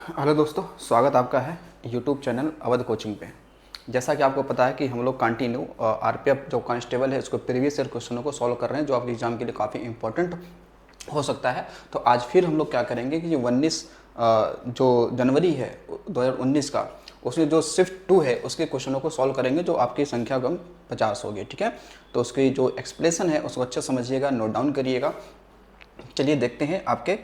Hello दोस्तों, स्वागत आपका है यूट्यूब चैनल अवध कोचिंग पे। जैसा कि आपको पता है कि हम लोग कंटिन्यू आरपीएफ जो कांस्टेबल है उसको प्रीवियस ईयर क्वेश्चनों को सॉल्व कर रहे हैं, जो आपके एग्जाम के लिए काफ़ी इंपॉर्टेंट हो सकता है। तो आज फिर हम लोग क्या करेंगे कि 19 जो जनवरी है 2019 का, उसमें जो शिफ्ट 2 है उसके क्वेश्चनों को सॉल्व करेंगे, जो आपकी संख्या कम 50 होगी। ठीक है, तो उसकी जो एक्सप्लेनेशन है उसको अच्छे समझिएगा, नोट डाउन करिएगा। चलिए देखते हैं आपके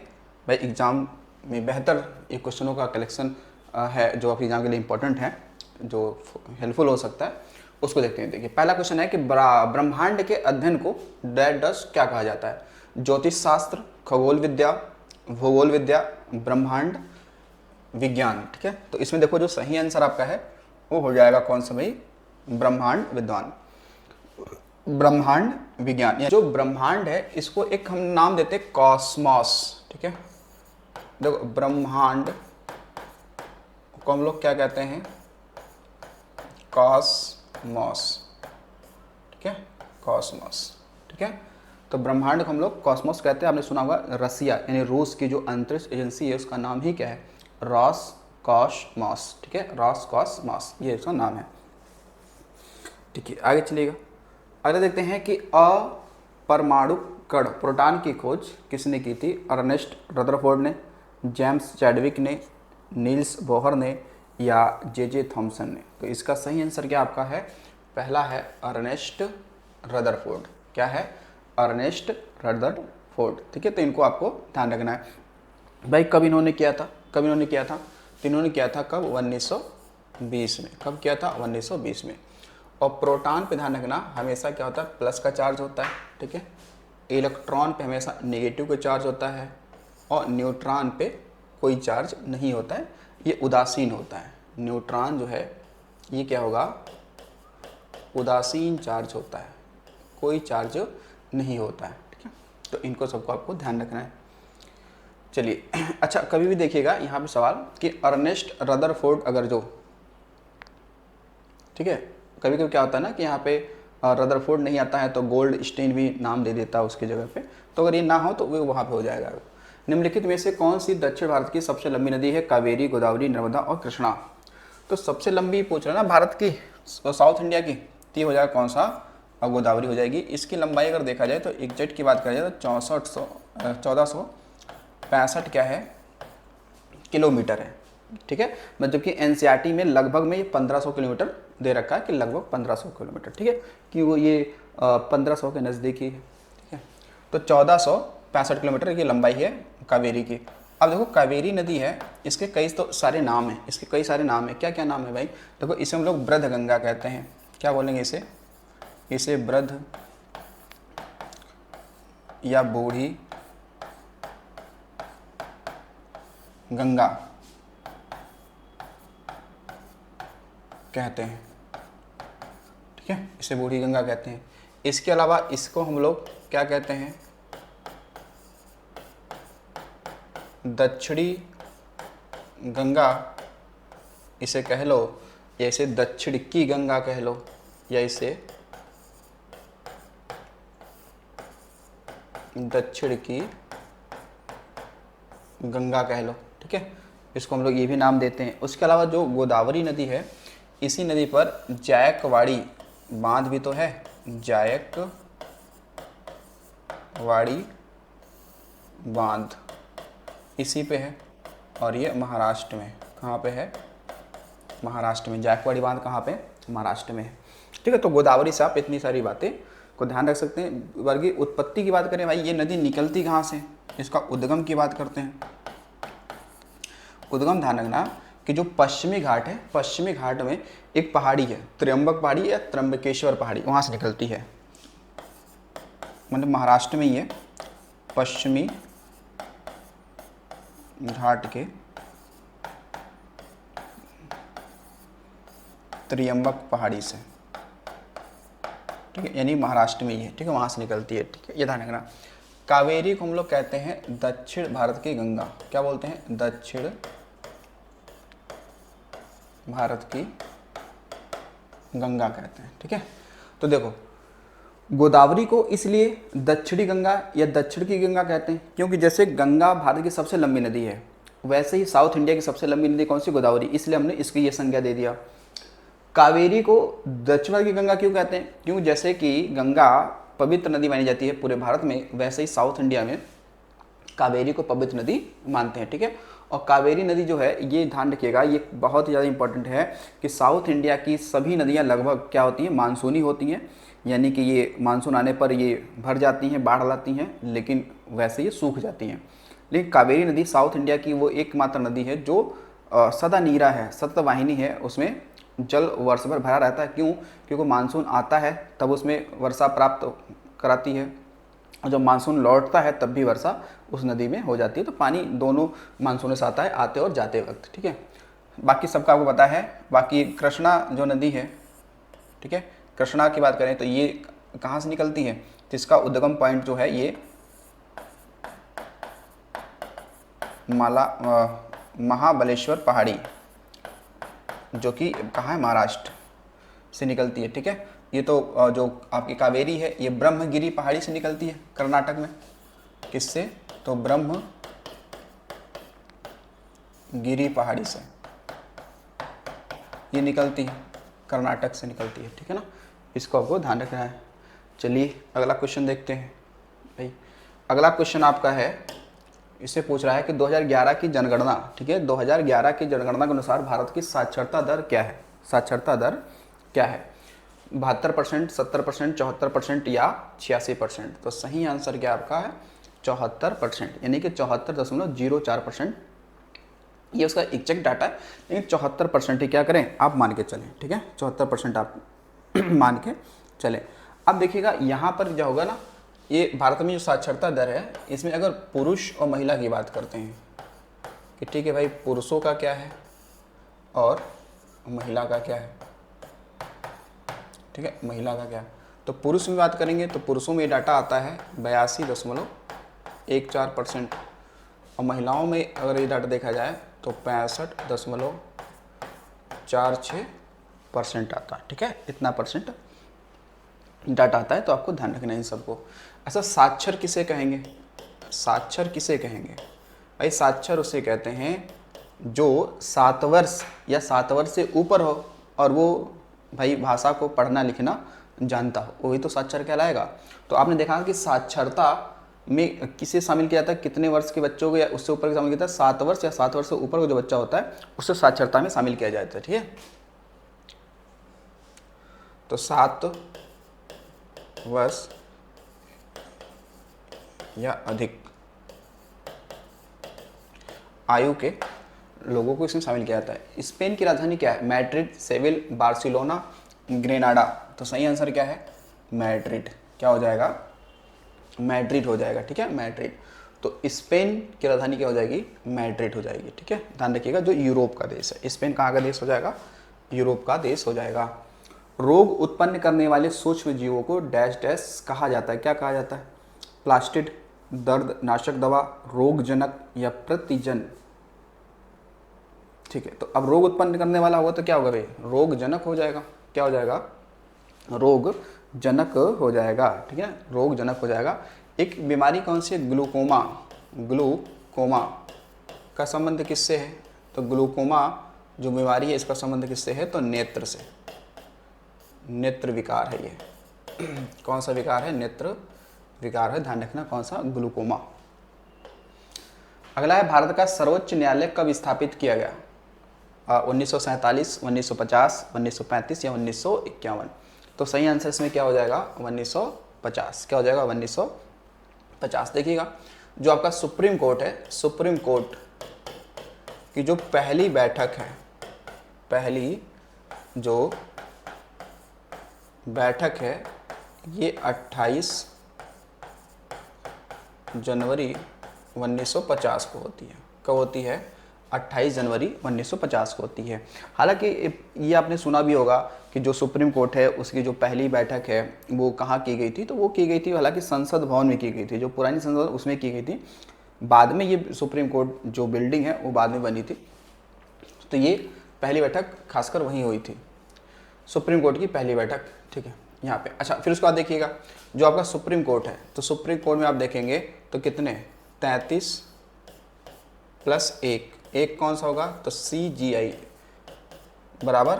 भाई एग्ज़ाम में बेहतर ये क्वेश्चनों का कलेक्शन है जो आपके एग्जाम के लिए इंपॉर्टेंट है, जो हेल्पफुल हो सकता है, उसको देखते हैं। देखिए पहला क्वेश्चन है कि ब्रह्मांड के अध्ययन को डैश डैश क्या कहा जाता है? ज्योतिष शास्त्र, खगोल विद्या, भूगोल विद्या, ब्रह्मांड विज्ञान। ठीक है, तो इसमें देखो जो सही आंसर आपका है वो हो जाएगा कौन सा भाई? ब्रह्मांड विद्वान, ब्रह्मांड विज्ञान। या जो ब्रह्मांड है इसको एक हम नाम देते हैं कॉस्मॉस। ठीक है, देखो ब्रह्मांड को हम लोग क्या कहते हैं? कॉस्मॉस। ठीक है, कॉस्मॉस। ठीक है, तो ब्रह्मांड को हम लोग कॉस्मॉस कहते हैं। आपने सुना होगा रसिया यानी रूस की जो अंतरिक्ष एजेंसी है उसका नाम ही क्या है? रॉसकॉस्मॉस। ठीक है, रॉसकॉस्मॉस ये उसका नाम है। ठीक है, आगे चलिएगा। अगले देखते हैं कि अपरमाणु कण प्रोटॉन की खोज किसने की थी? अर्नेस्ट रदरफोर्ड ने, जेम्स चैडविक ने, नील्स बोहर ने, या जे थॉमसन ने। तो इसका सही आंसर क्या आपका है? पहला है अर्नेस्ट रदरफोर्ड। क्या है? Ernest Rutherford. ठीक है, तो इनको आपको ध्यान रखना है भाई। कब इन्होंने किया था? कब इन्होंने किया था? तो इन्होंने किया था कब? 1920 में। कब किया था? 1920 में। और प्रोटॉन पे ध्यान रखना, हमेशा क्या होता है? प्लस का चार्ज होता है। ठीक है, इलेक्ट्रॉन पे हमेशा नेगेटिव का चार्ज होता है, और न्यूट्रॉन पे कोई चार्ज नहीं होता है, ये उदासीन होता है। न्यूट्रॉन जो है ये क्या होगा? उदासीन चार्ज होता है, कोई चार्ज नहीं होता है। ठीक है, तो इनको सबको आपको ध्यान रखना है। चलिए अच्छा, कभी भी देखिएगा यहाँ पे सवाल कि अर्नेस्ट रदरफोर्ड अगर जो, ठीक है, कभी कभी क्या होता है ना कि यहाँ पे रदरफोर्ड नहीं आता है तो गोल्ड स्टेन भी नाम दे देता है उसकी जगह पे। तो अगर ये ना हो तो वो वहाँ पे हो जाएगा। निम्नलिखित में से कौन सी दक्षिण भारत की सबसे लंबी नदी है? कावेरी, गोदावरी, नर्मदा और कृष्णा। तो सबसे लंबी पूछ रहे हैं ना भारत की, साउथ इंडिया की, तो ये हो जाएगा कौन सा? और गोदावरी हो जाएगी। इसकी लंबाई अगर देखा जाए तो एग्जैक्ट की बात करा जाए तो 1465 क्या है? किलोमीटर है। ठीक है, मतलब जबकि एनसीईआरटी में लगभग में ये 1500 किलोमीटर दे रखा है कि लगभग 1500 किलोमीटर। ठीक है, कि वो ये 1500 के नज़दीक ही है। ठीक है, तो 1465 किलोमीटर की लंबाई है कावेरी की। अब देखो कावेरी नदी है, इसके कई तो सारे नाम हैं, इसके कई सारे नाम हैं। क्या क्या नाम है भाई? देखो इसे हम लोग बृध गंगा कहते हैं। क्या बोलेंगे इसे? इसे बृध या बूढ़ी गंगा कहते हैं। ठीक है, इसे बूढ़ी गंगा कहते हैं। इसके अलावा इसको हम लोग क्या कहते हैं? दक्षिणी गंगा इसे कह लो, या इसे दक्षिण की गंगा कह लो, या इसे दक्षिण की गंगा कह लो। ठीक है, इसको हम लोग ये भी नाम देते हैं। उसके अलावा जो गोदावरी नदी है, इसी नदी पर जायकवाड़ी बांध भी तो है। जायकवाड़ी बांध इसी पे है, और ये महाराष्ट्र में। कहाँ पे है? महाराष्ट्र में। जायकवाड़ी बांध कहाँ पे? महाराष्ट्र में है। ठीक है, तो गोदावरी से आप इतनी सारी बातें को ध्यान रख सकते हैं। वर्गीय उत्पत्ति की बात करें भाई, ये नदी निकलती कहाँ से? इसका उद्गम की बात करते हैं। उद्गम ध्यान रखना कि जो पश्चिमी घाट है, पश्चिमी घाट में एक पहाड़ी है, त्र्यंबक पहाड़ी या त्र्यंबकेश्वर पहाड़ी, वहाँ से निकलती है। मतलब महाराष्ट्र में ही है, पश्चिमी घाट के त्र्यंबक पहाड़ी से। ठीक है, यानी महाराष्ट्र में ही है। ठीक है, वहाँ से निकलती है। ठीक है, ये ध्यान रखना। कावेरी को हम लोग कहते हैं दक्षिण भारत की गंगा। क्या बोलते हैं? दक्षिण भारत की गंगा कहते हैं। ठीक है, तो देखो गोदावरी को इसलिए दक्षिणी गंगा या दक्षिण की गंगा कहते हैं क्योंकि जैसे गंगा भारत की सबसे लंबी नदी है, वैसे ही साउथ इंडिया की सबसे लंबी नदी कौन सी? गोदावरी, इसलिए हमने इसकी ये संज्ञा दे दिया। कावेरी को दक्षिण की गंगा क्यों कहते हैं? क्यों जैसे कि गंगा पवित्र नदी मानी जाती है पूरे भारत में, वैसे ही साउथ इंडिया में कावेरी को पवित्र नदी मानते हैं। ठीक है, और कावेरी नदी जो है, ये ध्यान रखिएगा, ये बहुत ही ज़्यादा इंपॉर्टेंट है कि साउथ इंडिया की सभी नदियाँ लगभग क्या होती हैं? मानसूनी होती हैं, यानी कि ये मानसून आने पर ये भर जाती हैं, बाढ़ लाती हैं, लेकिन वैसे ये सूख जाती हैं। लेकिन कावेरी नदी साउथ इंडिया की वो एकमात्र नदी है जो सदा नीरा है, सततवाहिनी है, उसमें जल वर्ष भर भरा रहता है। क्यों? क्योंकि मानसून आता है तब उसमें वर्षा प्राप्त कराती है, और जब मानसून लौटता है तब भी वर्षा उस नदी में हो जाती है। तो पानी दोनों मानसून से आता है, आते और जाते वक्त। ठीक है, बाकी सबका आपको पता है। बाकी कृष्णा जो नदी है, ठीक है, कृष्णा की बात करें तो ये कहाँ से निकलती है? तो इसका उद्गम पॉइंट जो है ये महाबलेश्वर पहाड़ी, जो कि कहाँ है? महाराष्ट्र से निकलती है। ठीक है, ये तो जो आपकी कावेरी है ये ब्रह्मगिरी पहाड़ी से निकलती है कर्नाटक में। किससे? तो ब्रह्मगिरी पहाड़ी से ये निकलती है, कर्नाटक से निकलती है। ठीक है ना, इसको आपको ध्यान रखना है। चलिए अगला क्वेश्चन देखते हैं भाई। अगला क्वेश्चन आपका है, इससे पूछ रहा है कि 2011 की जनगणना, ठीक है, 2011 की जनगणना के अनुसार भारत की साक्षरता दर क्या है? साक्षरता दर क्या है? 72%, 70%, 74% या 86%? तो सही आंसर क्या आपका है? 74%, यानी कि 74.04%। ये उसका एग्जैक्ट डाटा है, लेकिन 74% ही क्या करें आप मान के चलें। ठीक है, 74% आप मान के चलें। अब देखिएगा यहाँ पर क्या होगा ना, ये भारत में जो साक्षरता दर है, इसमें अगर पुरुष और महिला की बात करते हैं कि ठीक है भाई, पुरुषों का क्या है और महिला का क्या है। ठीक है, महिला का क्या है, तो पुरुष में बात करेंगे तो पुरुषों में डाटा आता है 82.14%, और महिलाओं में अगर ये डाटा देखा जाए तो 65.46% आता है। ठीक है, इतना परसेंट डाटा आता है, तो आपको ध्यान रखना है इन सबको। ऐसा साक्षर किसे कहेंगे? साक्षर किसे कहेंगे भाई? साक्षर उसे कहते हैं जो 7 वर्ष या 7 वर्ष से ऊपर हो और वो भाई भाषा को पढ़ना लिखना जानता हो, वही तो साक्षर कहलाएगा। तो आपने देखा कि साक्षरता में किसे शामिल किया जाता है? कितने वर्ष के बच्चों को या उससे ऊपर शामिल किया जाता है? 7 वर्ष या 7 वर्ष से ऊपर का जो बच्चा होता है उससे साक्षरता में शामिल किया जाता है। ठीक है, तो 7 वर्ष या अधिक आयु के लोगों को इसमें शामिल किया जाता है। स्पेन की राजधानी क्या है? Madrid, swivel, Barcelona, Grenada. तो सही आंसर क्या है? मैड्रिड। क्या हो जाएगा? मैड्रिड हो जाएगा। ठीक है, मैड्रिड। तो स्पेन की राजधानी क्या हो जाएगी? मैड्रिड हो जाएगी। ठीक है, ध्यान रखिएगा, जो यूरोप का देश है। स्पेन कहाँ का देश हो जाएगा? यूरोप का देश हो जाएगा। रोग उत्पन्न करने वाले सूक्ष्म जीवों को डैश डैश कहा जाता है? क्या कहा जाता है? प्लास्टिड, दर्द नाशक दवा, रोगजनक या प्रतिजन। ठीक है, तो अब रोग उत्पन्न करने वाला होगा तो क्या होगा भाई? रोगजनक हो जाएगा। क्या हो जाएगा? रोगजनक हो जाएगा। ठीक है, रोगजनक हो जाएगा। एक बीमारी कौन सी है? ग्लूकोमा। ग्लूकोमा का संबंध किससे है? तो ग्लूकोमा जो बीमारी है इसका संबंध किससे है? तो नेत्र से। नेत्र विकार है ये। कौन सा विकार है? नेत्र विकार है, ध्यान रखना कौन सा? ग्लूकोमा। अगला है, भारत का सर्वोच्च न्यायालय कब स्थापित किया गया? 1947, 1950, 1935 या 1951? तो सही आंसर इसमें क्या हो जाएगा? 1950। क्या हो जाएगा? 1950। देखिएगा, जो आपका सुप्रीम कोर्ट है, सुप्रीम कोर्ट की जो पहली बैठक है, पहली जो बैठक है ये 28 जनवरी 1950 को होती है। कब होती है? 28 जनवरी 1950 को होती है। हालांकि ये आपने सुना भी होगा कि जो सुप्रीम कोर्ट है उसकी जो पहली बैठक है वो कहाँ की गई थी? तो वो की गई थी हालांकि संसद भवन में की गई थी, जो पुरानी संसद उसमें की गई थी। बाद में ये सुप्रीम कोर्ट जो बिल्डिंग है वो बाद में बनी थी। तो ये पहली बैठक खासकर वहीं हुई थी, सुप्रीम कोर्ट की पहली बैठक। ठीक है, यहाँ पे। अच्छा, फिर उसके बाद देखिएगा, जो आपका सुप्रीम कोर्ट है, तो सुप्रीम कोर्ट में आप देखेंगे तो कितने? 33 + 1 एक कौन सा होगा, तो CGI बराबर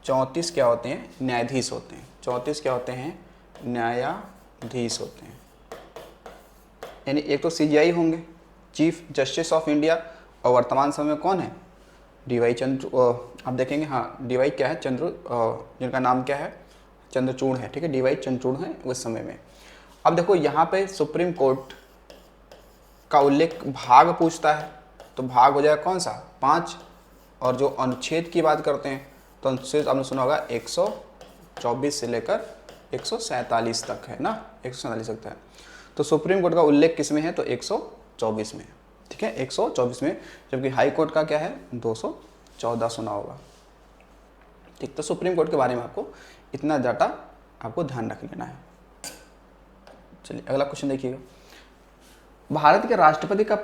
34 क्या होते हैं, न्यायाधीश होते हैं। 34 क्या होते हैं, न्यायाधीश होते हैं। यानी एक तो CGI होंगे, चीफ जस्टिस ऑफ इंडिया, और वर्तमान समय में कौन है, DY चंद्र, आप देखेंगे हाँ DY क्या है, चंद्र, जिनका नाम क्या है, चंद्रचूड़ है, ठीक है, DY चंद्रचूड़ है उस समय में। अब देखो यहाँ पे सुप्रीम कोर्ट का उल्लेख भाग पूछता है, तो भाग हो जाएगा कौन सा, 5। और जो अनुच्छेद की बात करते हैं तो अनुच्छेद आपने सुना होगा 124 से लेकर 147 तक है ना, 147 तक है। तो सुप्रीम कोर्ट का उल्लेख किस में है, तो 124 में, ठीक है, 124 में। जबकि हाई कोर्ट का क्या है, 214 सुना होगा, ठीक। तो सुप्रीम कोर्ट के बारे में आपको इतना डाटा आपको ध्यान रख लेना है। चलिए अगला क्वेश्चन देखिएगा, भारत के राष्ट्रपति का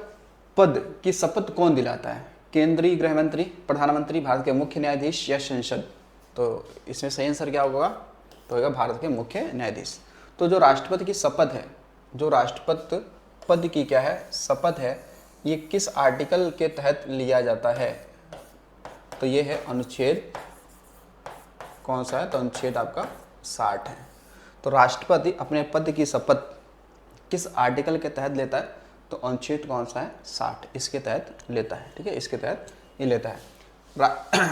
पद की शपथ कौन दिलाता है, केंद्रीय गृह मंत्री, प्रधानमंत्री, भारत के मुख्य न्यायाधीश या संसद। तो इसमें सही आंसर क्या होगा, तो होगा भारत के मुख्य न्यायाधीश। तो जो राष्ट्रपति की शपथ है, जो राष्ट्रपति पद की क्या है, शपथ है, ये किस आर्टिकल के तहत लिया जाता है, तो ये है अनुच्छेद कौन सा है, तो अनुच्छेद आपका 60 है। तो राष्ट्रपति अपने पद की शपथ किस आर्टिकल के तहत लेता है, तो अनुच्छेद कौन सा है, 60, इसके तहत लेता है, ठीक है, इसके तहत ये लेता है।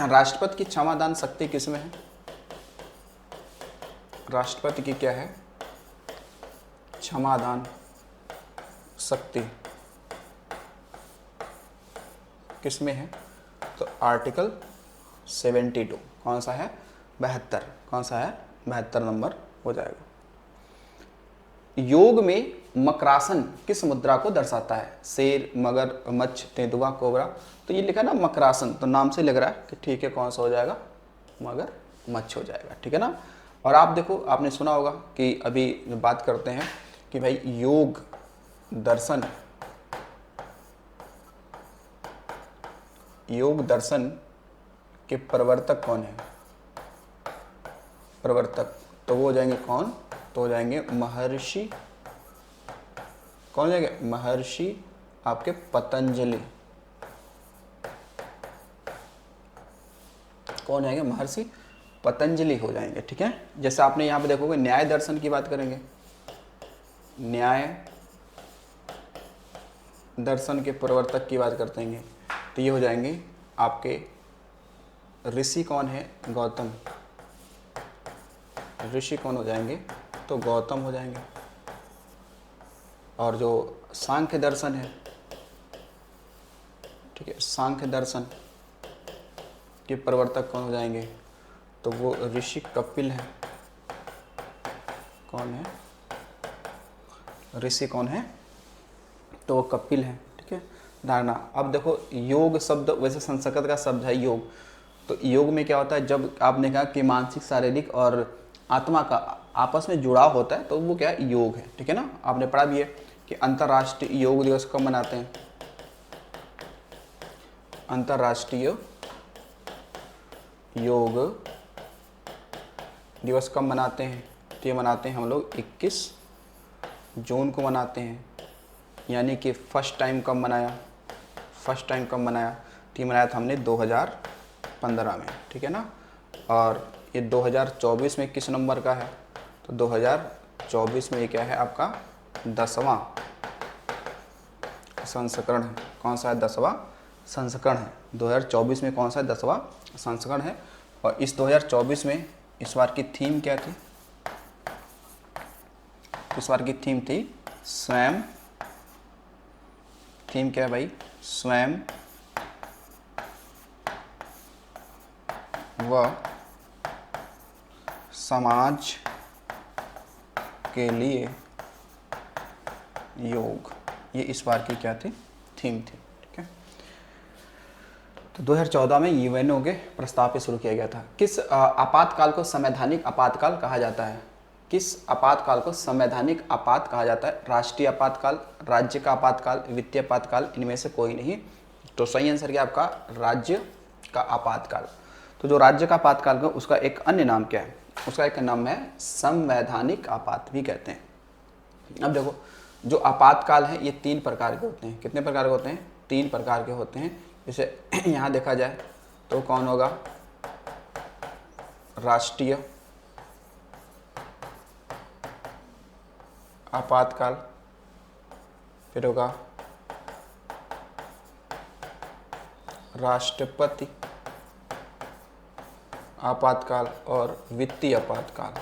राष्ट्रपति की क्षमादान शक्ति किस में है, राष्ट्रपति की क्या है, क्षमादान शक्ति किस में है, तो आर्टिकल 72, कौन सा है, 72, कौन सा है, 72 नंबर हो जाएगा। योग में मकरासन किस मुद्रा को दर्शाता है, शेर, मगर, मच्छ, तेंदुआ, कोबरा। तो ये लिखा ना मकरासन, तो नाम से लग रहा है कि ठीक है, कौन सा हो जाएगा, मगर मच्छ हो जाएगा, ठीक है ना। और आप देखो, आपने सुना होगा कि अभी बात करते हैं कि भाई योग दर्शन, योग दर्शन के प्रवर्तक कौन है, प्रवर्तक, तो वो हो जाएंगे कौन, तो हो जाएंगे महर्षि, कौन हो जाएंगे, महर्षि आपके पतंजलि, कौन आएंगे, महर्षि पतंजलि हो जाएंगे, ठीक है। जैसे आपने यहाँ पे देखोगे न्याय दर्शन की बात करेंगे, न्याय दर्शन के प्रवर्तक की बात करते हैं, तो ये हो जाएंगे आपके ऋषि, कौन है, गौतम, ऋषि कौन हो जाएंगे, तो गौतम हो जाएंगे। और जो सांख्य दर्शन है, ठीक है, सांख्य दर्शन के प्रवर्तक कौन हो जाएंगे, तो वो ऋषि कपिल है, कौन है, ऋषि कौन है, तो वो कपिल है, ठीक है, धारणा। अब देखो योग शब्द वैसे संस्कृत का शब्द है योग, तो योग में क्या होता है, जब आपने कहा कि मानसिक, शारीरिक और आत्मा का आपस में जुड़ाव होता है, तो वो क्या है, योग है, ठीक है ना। आपने पढ़ा भी है कि अंतर्राष्ट्रीय योग दिवस कब मनाते हैं, अंतर्राष्ट्रीय योग दिवस कब मनाते हैं, तो ये मनाते हैं हम लोग 21 जून को मनाते हैं। यानी कि फर्स्ट टाइम कब मनाया, फर्स्ट टाइम कब मनाया, तो ये मनाया था हमने 2015 में, ठीक है ना। और ये 2024 में किस नंबर का है, तो 2024 में ये क्या है आपका 10वां संस्करण है, कौन सा है, 10वां संस्करण है। 2024 में कौन सा है, 10वां संस्करण है। और इस 2024 में इस बार की थीम क्या थी, इस बार की थीम थी स्वयं, थीम क्या है भाई, स्वयं व समाज के लिए योग, ये इस बार की क्या थी, थीम थी, ठीक है। तो 2014 में यूएनओ के प्रस्ताव पे शुरू किया गया था। किस आपातकाल को संवैधानिक आपातकाल कहा जाता है, किस आपातकाल को संवैधानिक आपात कहा जाता है, राष्ट्रीय आपातकाल, राज्य का आपातकाल, वित्तीय आपातकाल, इनमें से कोई नहीं। तो सही आंसर क्या आपका, राज्य का आपातकाल। तो जो राज्य का आपातकाल है उसका एक अन्य नाम क्या है, उसका एक नाम है संवैधानिक आपात भी कहते हैं। अब देखो जो आपातकाल है ये 3 प्रकार के होते हैं, कितने प्रकार के होते हैं, 3 प्रकार के होते हैं। जैसे यहाँ देखा जाए तो कौन होगा, राष्ट्रीय आपातकाल, फिर होगा राष्ट्रपति आपातकाल और वित्तीय आपातकाल।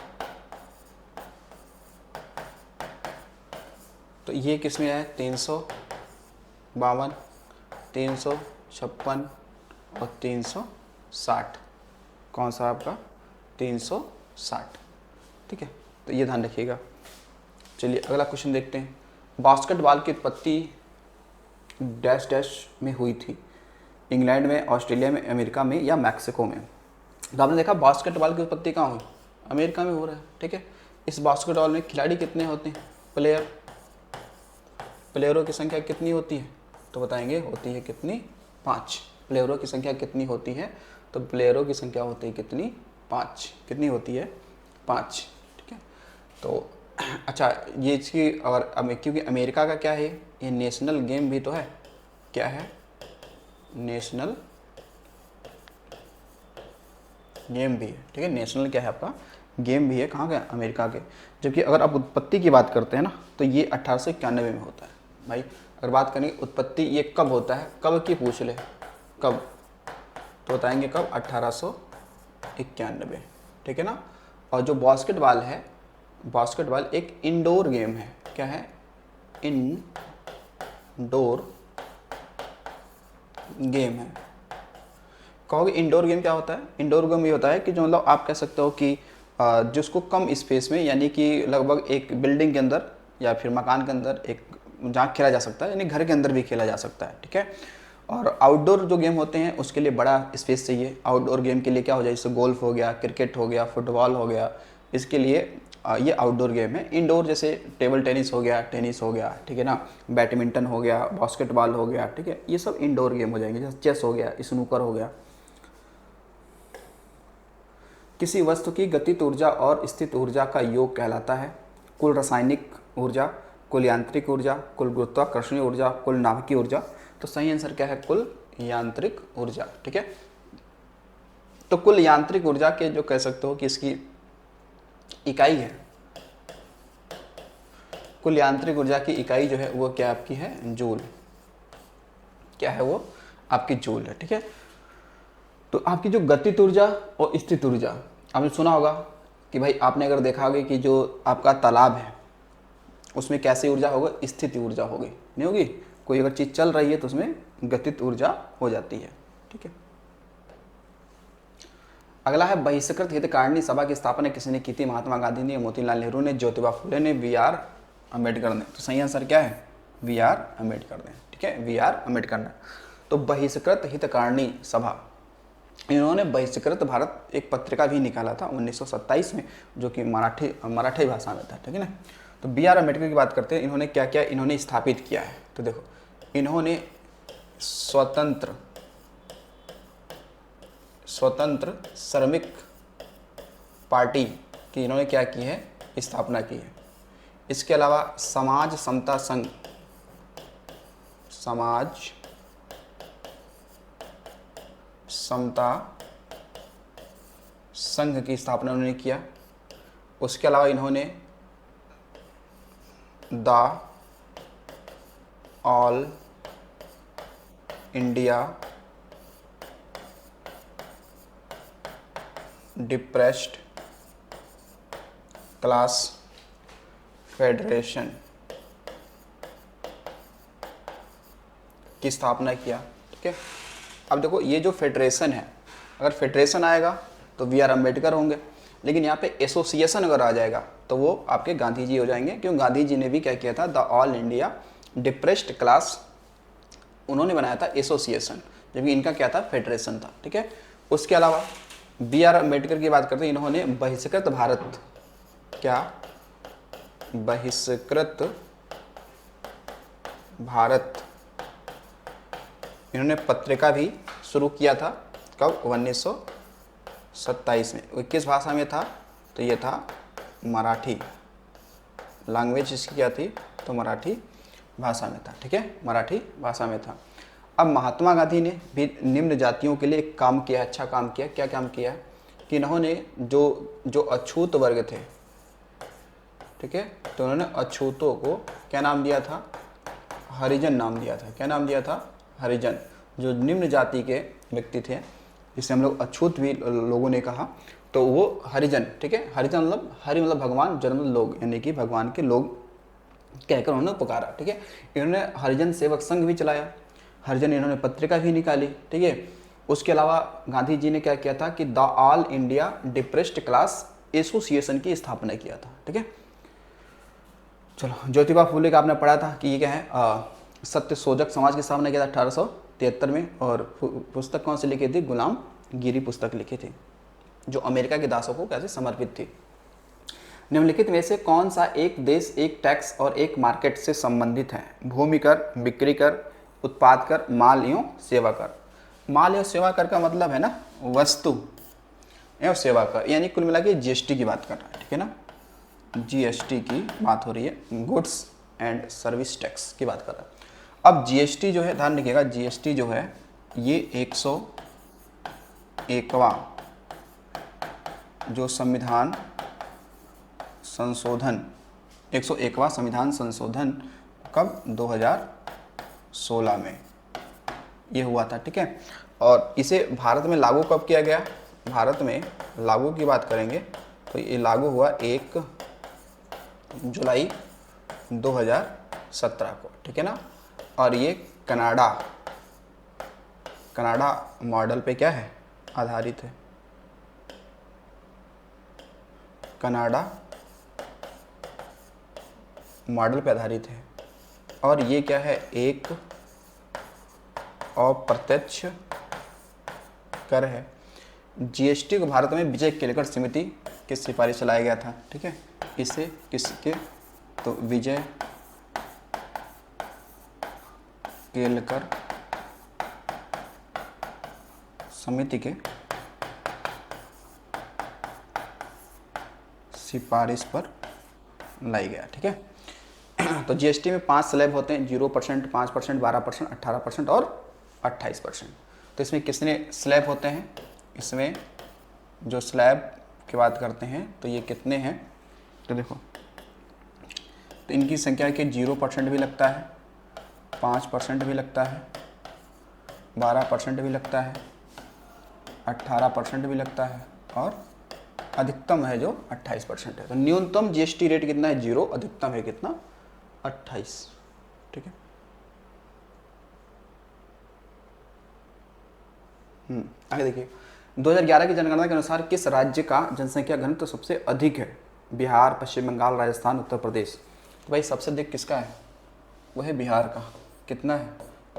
तो ये किस में है, 352, 356 और 360। कौन सा आपका, 360। ठीक है, तो ये ध्यान रखिएगा। चलिए अगला क्वेश्चन देखते हैं। बास्केटबॉल की उत्पत्ति डैश डैश में हुई थी, इंग्लैंड में, ऑस्ट्रेलिया में, अमेरिका में या मैक्सिको में। तो आपने देखा बास्केटबॉल की उत्पत्ति कहाँ हुई, अमेरिका में हो रहा है। ठीक है, इस बास्केटबॉल में खिलाड़ी कितने होते हैं, प्लेयरों की संख्या कितनी होती है, तो बताएंगे होती है कितनी, 5। प्लेयरों की संख्या कितनी होती है, तो प्लेयरों की संख्या होती है कितनी, 5। कितनी होती है, 5। ठीक है, तो अच्छा ये इसकी, और क्योंकि अमेरिका का क्या है, ये नेशनल गेम भी तो है, क्या है, नेशनल गेम भी है। ठीक है, नेशनल क्या है आपका, गेम भी है, कहाँ का, अमेरिका के। जबकि अगर आप उत्पत्ति की बात करते हैं ना, तो ये 1891 में होता है। भाई अगर बात करें उत्पत्ति ये कब होता है, कब की पूछ ले, कब, तो बताएंगे कब, 1891। ठीक है ना। और जो बास्केटबॉल है, बास्केटबॉल एक इंडोर गेम है, क्या है, इंडोर गेम है। कहोगे इंडोर गेम क्या होता है, इंडोर गेम ये होता है कि जो मतलब आप कह सकते हो कि जिसको कम स्पेस में, यानी कि लगभग एक बिल्डिंग के अंदर या फिर मकान के अंदर, एक जहाँ खेला जा सकता है, यानी घर के अंदर भी खेला जा सकता है। ठीक है, और आउटडोर जो गेम होते हैं उसके लिए बड़ा स्पेस चाहिए। आउटडोर गेम के लिए क्या हो जाए, जैसे गोल्फ हो गया, क्रिकेट हो गया, फुटबॉल हो गया, इसके लिए ये आउटडोर गेम है। इंडोर जैसे टेबल टेनिस हो गया, ठीक है ना, बैडमिंटन हो गया, बास्केटबॉल हो गया, ठीक है, ये सब इंडोर गेम हो जाएंगे। जैसे चेस हो गया, स्नूकर हो गया। किसी वस्तु की गतित ऊर्जा और स्थित ऊर्जा का योग कहलाता है कुल रासायनिक ऊर्जा, कुल यांत्रिक ऊर्जा, कुल गुरुत्वाकर्षणीय ऊर्जा, कुल नाभिकीय ऊर्जा। तो सही आंसर क्या है, कुल यांत्रिक ऊर्जा। ठीक है, तो कुल यांत्रिक ऊर्जा के जो कह सकते हो कि इसकी इकाई है, कुल यांत्रिक ऊर्जा की इकाई जो है वो क्या आपकी है, जूल। क्या है वो, आपकी जूल है। ठीक है, तो आपकी जो गतित ऊर्जा और स्थित ऊर्जा, आपने सुना होगा कि भाई, आपने अगर देखा होगा कि जो आपका तालाब है उसमें कैसी ऊर्जा होगा, स्थित ऊर्जा होगी, नहीं होगी। कोई अगर चीज़ चल रही है तो उसमें गतित ऊर्जा हो जाती है। ठीक है, अगला है बहिष्कृत हितकारिणी सभा की स्थापना किसने की थी, महात्मा गांधी ने, मोतीलाल नेहरू ने, ज्योतिबा फुले ने, बी.आर. अम्बेडकर ने। तो सही आंसर क्या है, बी.आर. अम्बेडकर ने। ठीक है, बी.आर. अम्बेडकर ने। तो बहिष्कृत हितकारिणी सभा, इन्होंने बहिष्कृत भारत एक पत्रिका भी निकाला था 1927 में, जो कि मराठी भाषा में था। ठीक है ना। तो बी.आर. अम्बेडकर की बात करते हैं, इन्होंने क्या क्या इन्होंने स्थापित किया है। तो देखो, इन्होंने स्वतंत्र श्रमिक पार्टी की इन्होंने क्या की है, स्थापना की है। इसके अलावा समाज समता संघ, समाज समता संघ की स्थापना उन्होंने किया। उसके अलावा इन्होंने the all India depressed class federation की स्थापना किया। ठीक है, अब देखो ये जो फेडरेशन है, अगर फेडरेशन आएगा तो बी.आर. अम्बेडकर होंगे, लेकिन यहाँ पे एसोसिएशन अगर आ जाएगा तो वो आपके गांधी जी हो जाएंगे, क्योंकि गांधी जी ने भी क्या किया था, the all India depressed class, उन्होंने बनाया था एसोसिएशन, जबकि इनका क्या था, फेडरेशन था। ठीक है, उसके अलावा बी.आर. अम्बेडकर की बात करते हैं, इन्होंने बहिष्कृत भारत, क्या, बहिष्कृत भारत, इन्होंने पत्रिका भी शुरू किया था। कब, 1927 में। किस भाषा में था, तो ये था मराठी, लैंग्वेज इसकी क्या थी, तो मराठी भाषा में था। ठीक है, मराठी भाषा में था। अब महात्मा गांधी ने भी निम्न जातियों के लिए एक काम किया, अच्छा काम किया। क्या काम किया कि इन्होंने जो अछूत वर्ग थे, ठीक है, तो उन्होंने अछूतों को क्या नाम दिया था? हरिजन नाम दिया था। क्या नाम दिया था? हरिजन। जो निम्न जाति के व्यक्ति थे, जिसे हम लोग अछूत भी लोगों ने कहा, तो वो हरिजन, ठीक है। हरिजन मतलब हरि मतलब भगवान, जन मतलब लोग, यानी कि भगवान के लोग कहकर उन्होंने पुकारा, ठीक है। इन्होंने हरिजन सेवक संघ भी चलाया, हरिजन इन्होंने पत्रिका भी निकाली, ठीक है। उसके अलावा गांधी जी ने क्या किया था कि the all India depressed class association की स्थापना किया था, ठीक है। चलो, ज्योतिबा फूले का आपने पढ़ा था कि ये क्या है, सत्य शोधक समाज की स्थापना किया था 1873 में। और पुस्तक कौन सी लिखी थी? गुलाम गिरी पुस्तक लिखी थी, जो अमेरिका के दासों को कैसे समर्पित थी। निम्नलिखित में से कौन सा एक देश एक टैक्स और एक मार्केट से संबंधित है? भूमि कर, बिक्री कर, उत्पाद कर, माल एवं सेवा कर। माल एवं सेवा कर का मतलब है ना वस्तु एवं सेवा कर, यानी कुल मिला के जीएसटी की बात कर रहा है, ठीक है ना। जीएसटी की बात हो रही है, गुड्स एंड सर्विस टैक्स की बात कर रहा है। अब जीएसटी जो है, ध्यान रखिएगा, जीएसटी जो है ये 101वां जो संविधान संशोधन, 101वां संविधान संशोधन कब? 2016 में ये हुआ था, ठीक है। और इसे भारत में लागू कब किया गया? भारत में लागू की बात करेंगे तो ये लागू हुआ 1 जुलाई 2017 को, ठीक है ना। और ये कनाडा मॉडल पे क्या है? आधारित है। कनाडा मॉडल पे आधारित है। और ये क्या है? एक अप्रत्यक्ष कर है। जीएसटी को भारत में विजय केलकर समिति की सिफारिश चलाया गया था, ठीक है। इसे किसके? तो विजय केलकर समिति के सिफारिश पर लाई गया, ठीक है। तो जीएसटी में 5 स्लैब होते हैं, 0%, 5%, 12%, 18% और 28%। तो इसमें कितने स्लैब होते हैं? इसमें जो स्लैब की बात करते हैं तो ये कितने हैं? तो देखो, तो इनकी संख्या के 0% भी लगता है, 5% भी लगता है, 12% भी लगता है, 18% भी लगता है, और अधिकतम है जो 28% है। तो न्यूनतम जीएसटी रेट कितना है? 0। अधिकतम है कितना? 28, ठीक है। आगे देखिए, 2011 की जनगणना के अनुसार किस राज्य का जनसंख्या घनत्व सबसे अधिक है? बिहार, पश्चिम बंगाल, राजस्थान, उत्तर प्रदेश। तो भाई सबसे अधिक किसका है? वो है बिहार का। कितना है?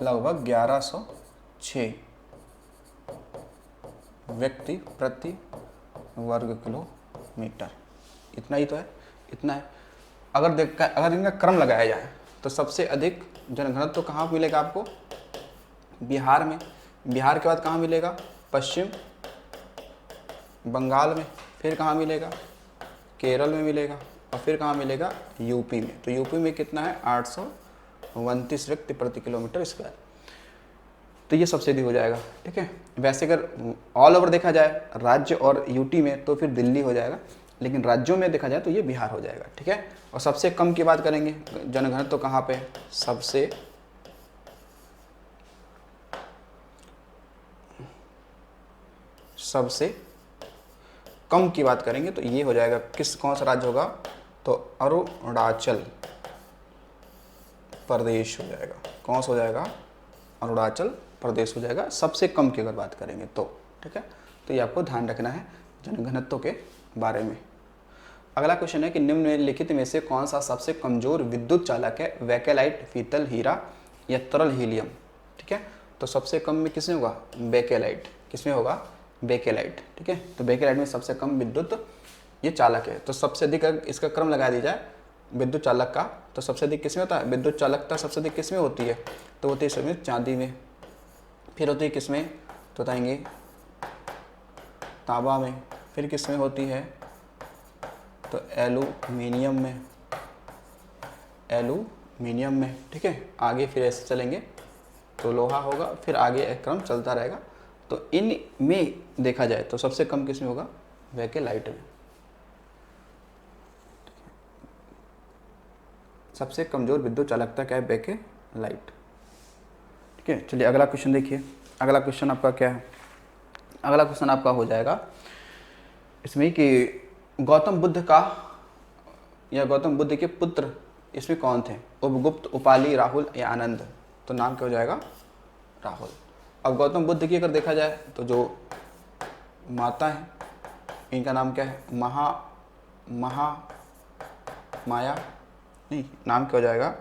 लगभग 1106 व्यक्ति प्रति वर्ग किलोमीटर। इतना ही तो है, इतना है। अगर इनका क्रम लगाया जाए तो सबसे अधिक जनघनत्व तो कहाँ मिलेगा आपको? बिहार में। बिहार के बाद कहाँ मिलेगा? पश्चिम बंगाल में। फिर कहाँ मिलेगा? केरल में मिलेगा। और फिर कहाँ मिलेगा? यूपी में। तो यूपी में कितना है? 829 व्यक्ति प्रति किलोमीटर स्क्वायर। तो ये सबसे अधिक हो जाएगा, ठीक है। वैसे अगर ऑल ओवर देखा जाए राज्य और यूटी में तो फिर दिल्ली हो जाएगा, लेकिन राज्यों में देखा जाए तो ये बिहार हो जाएगा, ठीक है। और सबसे कम की बात करेंगे, जनघनत्व तो कहाँ पे? सबसे कम की बात करेंगे तो ये हो जाएगा, कौन सा राज्य होगा? तो अरुणाचल प्रदेश हो जाएगा। कौन सा हो जाएगा? अरुणाचल प्रदेश हो जाएगा, सबसे कम की अगर बात करेंगे तो, ठीक है। तो ये आपको ध्यान रखना है जनघनत्व के बारे में। अगला क्वेश्चन है कि निम्नलिखित में से कौन सा सबसे कमजोर विद्युत चालक है? बेकेलाइट, पीतल, हीरा या तरल हीलियम, ठीक है। तो सबसे कम में किसमें होगा? बेकेलाइट। किसमें होगा? बेकेलाइट, ठीक है। तो बेकेलाइट में सबसे कम विद्युत ये चालक है। तो सबसे अधिक इसका क्रम लगा दिया जाए विद्युत चालक का, तो सबसे अधिक किसमें होता है? विद्युत चालकता सबसे अधिक किसमें होती है? तो होती है इसमें चांदी में। फिर होती है किसमें? तो बताएंगे तांबा में। फिर किसमें होती है? तो एल्यूमिनियम में, ठीक है। आगे फिर ऐसे चलेंगे तो लोहा होगा, फिर आगे एक क्रम चलता रहेगा। तो इन में देखा जाए तो सबसे कम किस में होगा, बेकेलाइट में। सबसे कमज़ोर विद्युत चालकता क्या है, बेकेलाइट। ठीक है, चलिए अगला क्वेश्चन देखिए। अगला क्वेश्चन आपका क्या है, अगला क्वेश्चन आपका हो जाएगा इसमें कि गौतम बुद्ध का या गौतम बुद्ध के पुत्र इसमें कौन थे, उपगुप्त, उपाली, राहुल या आनंद। तो नाम क्या हो जाएगा, राहुल। अब गौतम बुद्ध की अगर देखा जाए तो जो माता है इनका नाम क्या है, माया, नहीं, नाम क्या हो जाएगा,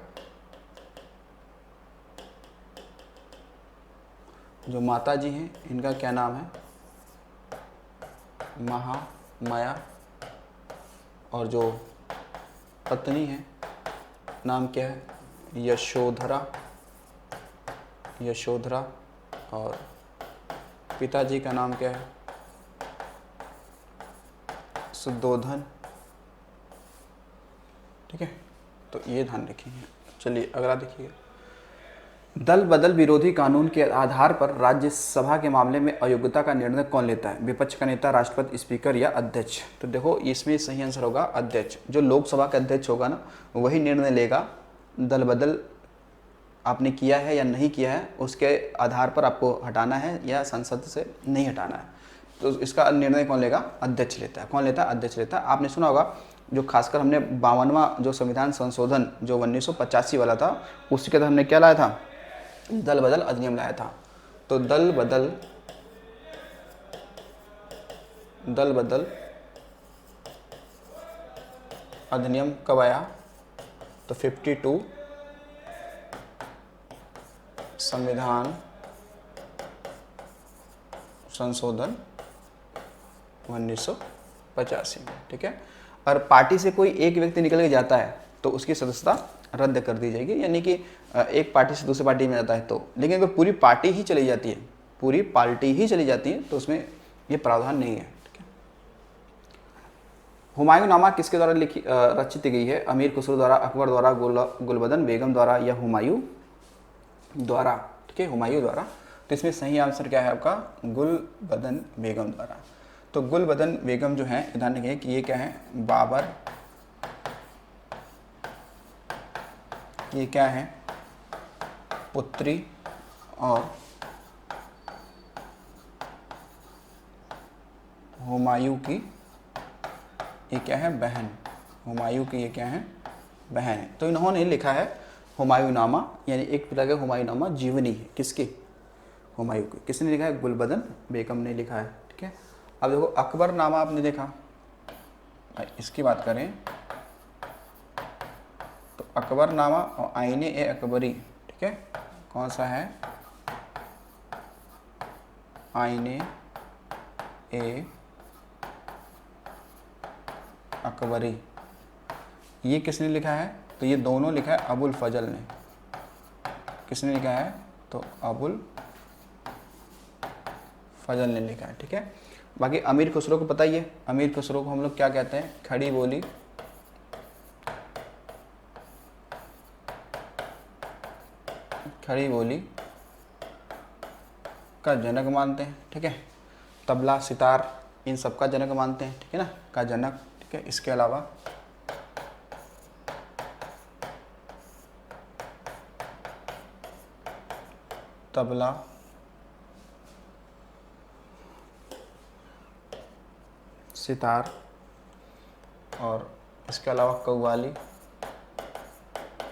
जो माता जी हैं इनका क्या नाम है, महामाया। और जो पत्नी है नाम क्या है, यशोधरा। और पिताजी का नाम क्या है, सुद्धोधन। ठीक है, तो ये ध्यान रखिए। चलिए अगला देखिए। दल बदल विरोधी कानून के आधार पर राज्यसभा के मामले में अयोग्यता का निर्णय कौन लेता है, विपक्ष का नेता, राष्ट्रपति, स्पीकर या अध्यक्ष। तो देखो इसमें सही आंसर होगा अध्यक्ष। जो लोकसभा का अध्यक्ष होगा ना वही निर्णय लेगा, दल बदल आपने किया है या नहीं किया है उसके आधार पर आपको हटाना है या संसद से नहीं हटाना है। तो इसका निर्णय कौन लेगा, अध्यक्ष लेता है। कौन लेता है, अध्यक्ष लेता है। आपने सुना होगा जो खासकर हमने 52वां जो संविधान संशोधन जो 1985 वाला था उसके तहत हमने क्या लाया था, दल बदल अधिनियम लाया था। तो दल बदल अधिनियम कब आया, तो 52 संविधान संशोधन 1985 में। ठीक है, और पार्टी से कोई एक व्यक्ति निकल के जाता है तो उसकी सदस्यता रद्द कर दी जाएगी, यानी कि एक पार्टी से दूसरी पार्टी में जाता है तो। लेकिन अगर पूरी पार्टी ही चली जाती है, पूरी पार्टी ही चली जाती है तो उसमें ये प्रावधान नहीं है। ठीक है, हुमायूंनामा किसके द्वारा रचित गई है, अमीर खुसरो द्वारा, अकबर द्वारा, गुलबदन बेगम द्वारा या हुमायूं द्वारा। ठीक है, हुमायूं द्वारा। तो इसमें सही आंसर क्या है आपका, गुलबदन बेगम द्वारा। तो गुलबदन बेगम जो है, ध्यान रखिए कि ये क्या है, बाबर, ये क्या है, पुत्री, और हुमायूं की ये क्या है, बहन। हुमायूं की ये क्या है, बहन है। तो इन्होंने लिखा है हुमायूंनामा, यानी एक प्रकार का हुमायूंनामा जीवनी है किसकी, हुमायूं की। किसने लिखा है, गुलबदन बेगम ने लिखा है। ठीक है, अब देखो अकबरनामा आपने देखा, इसकी बात करें तो अकबरनामा और आईने ए अकबरी। ठीक है, कौन सा है, आईने ए अकबरी। ये किसने लिखा है, तो ये दोनों लिखा है अबुल फजल ने। किसने लिखा है, तो अबुल फजल ने लिखा है। ठीक है, बाकी अमीर खुसरो को पता ही है, अमीर खुसरो को हम लोग क्या कहते हैं, खड़ी बोली का जनक मानते हैं। ठीक है, तबला, सितार इन सब का जनक मानते हैं। ठीक है ना, का जनक। ठीक है, इसके अलावा तबला, सितार और इसके अलावा कव्वाली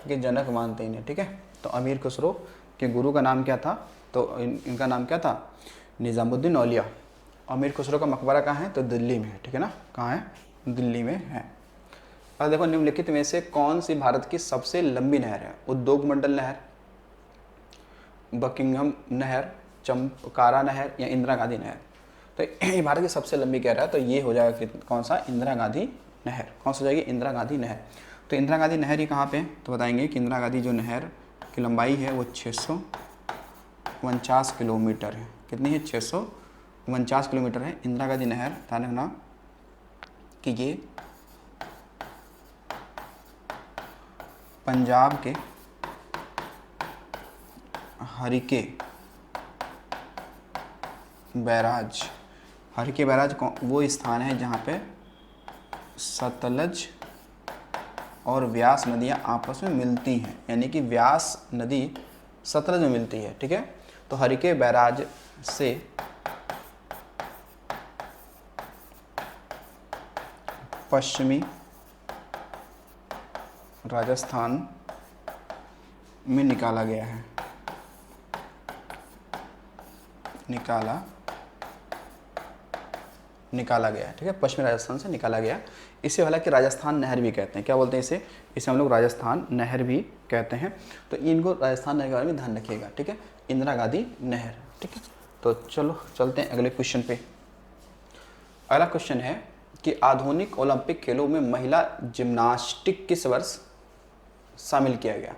के जनक मानते हैं इन्हें। ठीक है, तो अमीर खुसरो के गुरु का नाम क्या था, तो इनका नाम क्या था, निज़ामुद्दीन औलिया। अमीर खुसरो का मकबरा कहाँ है, तो दिल्ली में है। ठीक है ना, कहाँ है, दिल्ली में है। अब देखो निम्नलिखित में से कौन सी भारत की सबसे लंबी नहर है, उद्योग मंडल नहर, बकिंगम नहर, चंपकारा नहर या इंदिरा गांधी नहर। तो ये भारत की सबसे लंबी कह रहा है, तो ये हो जाएगा कौन सा, इंदिरा गांधी नहर। कौन सा हो जाएगी, इंदिरा गांधी नहर। तो इंदिरा गांधी नहर ही कहाँ पे है, तो बताएंगे कि इंदिरा गांधी जो नहर की लंबाई है वो 649 किलोमीटर है। कितनी है, 649 किलोमीटर है इंदिरा गांधी नहर। ध्यान रखना कि ये पंजाब के हरिके बैराज। हरिके बैराज वो स्थान है जहाँ पे सतलज और व्यास नदियाँ आपस में मिलती हैं, यानी कि व्यास नदी सतलज में मिलती है। ठीक है, तो हरिके बैराज से पश्चिमी राजस्थान में निकाला गया है, निकाला गया। ठीक है, पश्चिमी राजस्थान से निकाला गया। इसे हालांकि राजस्थान नहर भी कहते हैं। क्या बोलते हैं इसे हम लोग राजस्थान नहर भी कहते हैं। तो इनको राजस्थान नहर के बारे में ध्यान रखिएगा। ठीक है, इंदिरा गांधी नहर। ठीक है, तो चलो चलते हैं अगले क्वेश्चन पे। अगला क्वेश्चन है कि आधुनिक ओलंपिक खेलों में महिला जिम्नास्टिक किस वर्ष शामिल किया गया?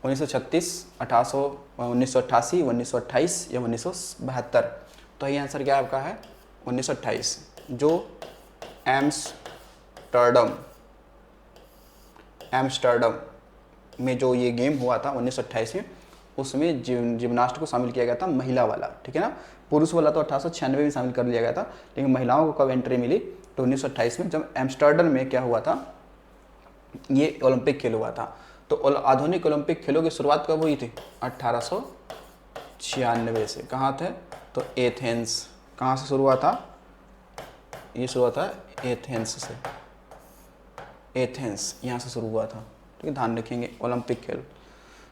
1936, 1988, 1928 या 1972? तो ये आंसर क्या आपका है? 1928, जो एम्स्टर्डम में जो ये गेम हुआ था 1928 में, उसमें जिम्नास्ट को शामिल किया गया था, महिला वाला। ठीक है ना, पुरुष वाला तो 1896 में शामिल कर लिया गया था, लेकिन महिलाओं को कब एंट्री मिली? तो 1928 में, जब एम्स्टर्डम में क्या हुआ था, ये ओलंपिक खेल हुआ था। तो आधुनिक ओलंपिक खेलों की शुरुआत कब हुई थी? 1896 से। कहाँ थे? तो एथेंस। कहाँ से शुरू हुआ था? ये शुरू हुआ था एथेंस से। एथेंस यहाँ से शुरू हुआ था। ठीक है, ध्यान रखेंगे ओलंपिक खेल।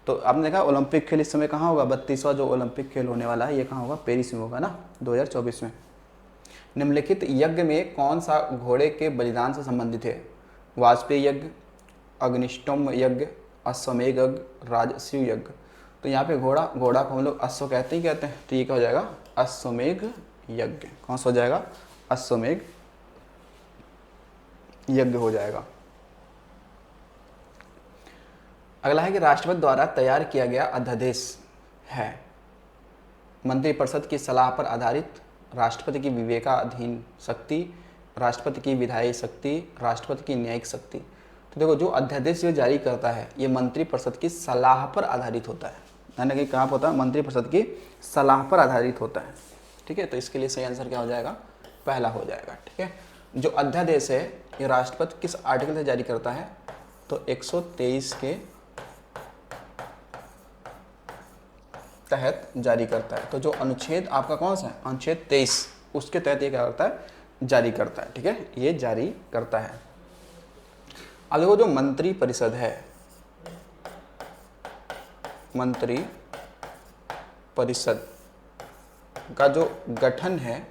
तो आपने देखा ओलंपिक खेल इस समय कहाँ होगा? 32वां जो ओलंपिक खेल होने वाला है ये कहाँ होगा? पेरिस में होगा ना, 2024 में। निम्नलिखित यज्ञ में कौन सा घोड़े के बलिदान से संबंधित है? वाजपेयी यज्ञ, अग्निष्टोम यज्ञ, अश्वमेध यज्ञ, राजसूय यज्ञ? तो यहाँ पे घोड़ा को हम लोग अश्व कहते हैं। तो ये क्या हो जाएगा? अश्वमेध यज्ञ। कौन सा हो जाएगा? अश्वमेध यज्ञ हो जाएगा। अगला है कि राष्ट्रपति द्वारा तैयार किया गया अध्यादेश है मंत्रिपरिषद की सलाह पर आधारित, राष्ट्रपति की विवेकाधीन शक्ति, राष्ट्रपति की विधायी शक्ति, राष्ट्रपति की न्यायिक शक्ति? तो देखो, जो अध्यादेश जो जारी करता है ये मंत्रिपरिषद की सलाह पर आधारित होता है। यानी कि कहाँ पर होता है? मंत्रिपरिषद की सलाह पर आधारित होता है। ठीक है, तो इसके लिए सही आंसर क्या हो जाएगा? पहला हो जाएगा। ठीक है, जो अध्यादेश है ये राष्ट्रपति किस आर्टिकल से जारी करता है? तो 123 के तहत जारी करता है। तो जो अनुच्छेद आपका कौन सा है? अनुच्छेद 23, उसके तहत ये क्या करता है? जारी करता है। ठीक है, ये जारी करता है। अब देखो, जो मंत्री परिषद है, मंत्री परिषद का जो गठन है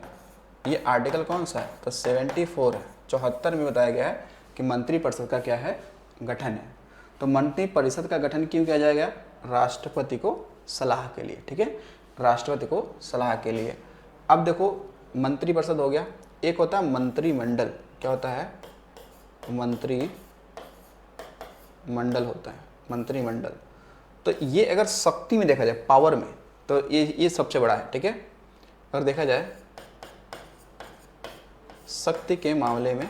ये आर्टिकल कौन सा है? तो 74 है। 74 में बताया गया है कि मंत्री परिषद का क्या है? गठन है। तो मंत्री परिषद का गठन क्यों किया जाएगा? राष्ट्रपति को सलाह के लिए। ठीक है, राष्ट्रपति को सलाह के लिए। अब देखो, मंत्री परिषद हो गया, एक होता है मंत्रिमंडल। क्या होता है? मंत्रिमंडल होता है, मंत्रिमंडल। तो ये अगर शक्ति में देखा जाए, पावर में, तो ये सबसे बड़ा है। ठीक है, अगर देखा जाए शक्ति के मामले में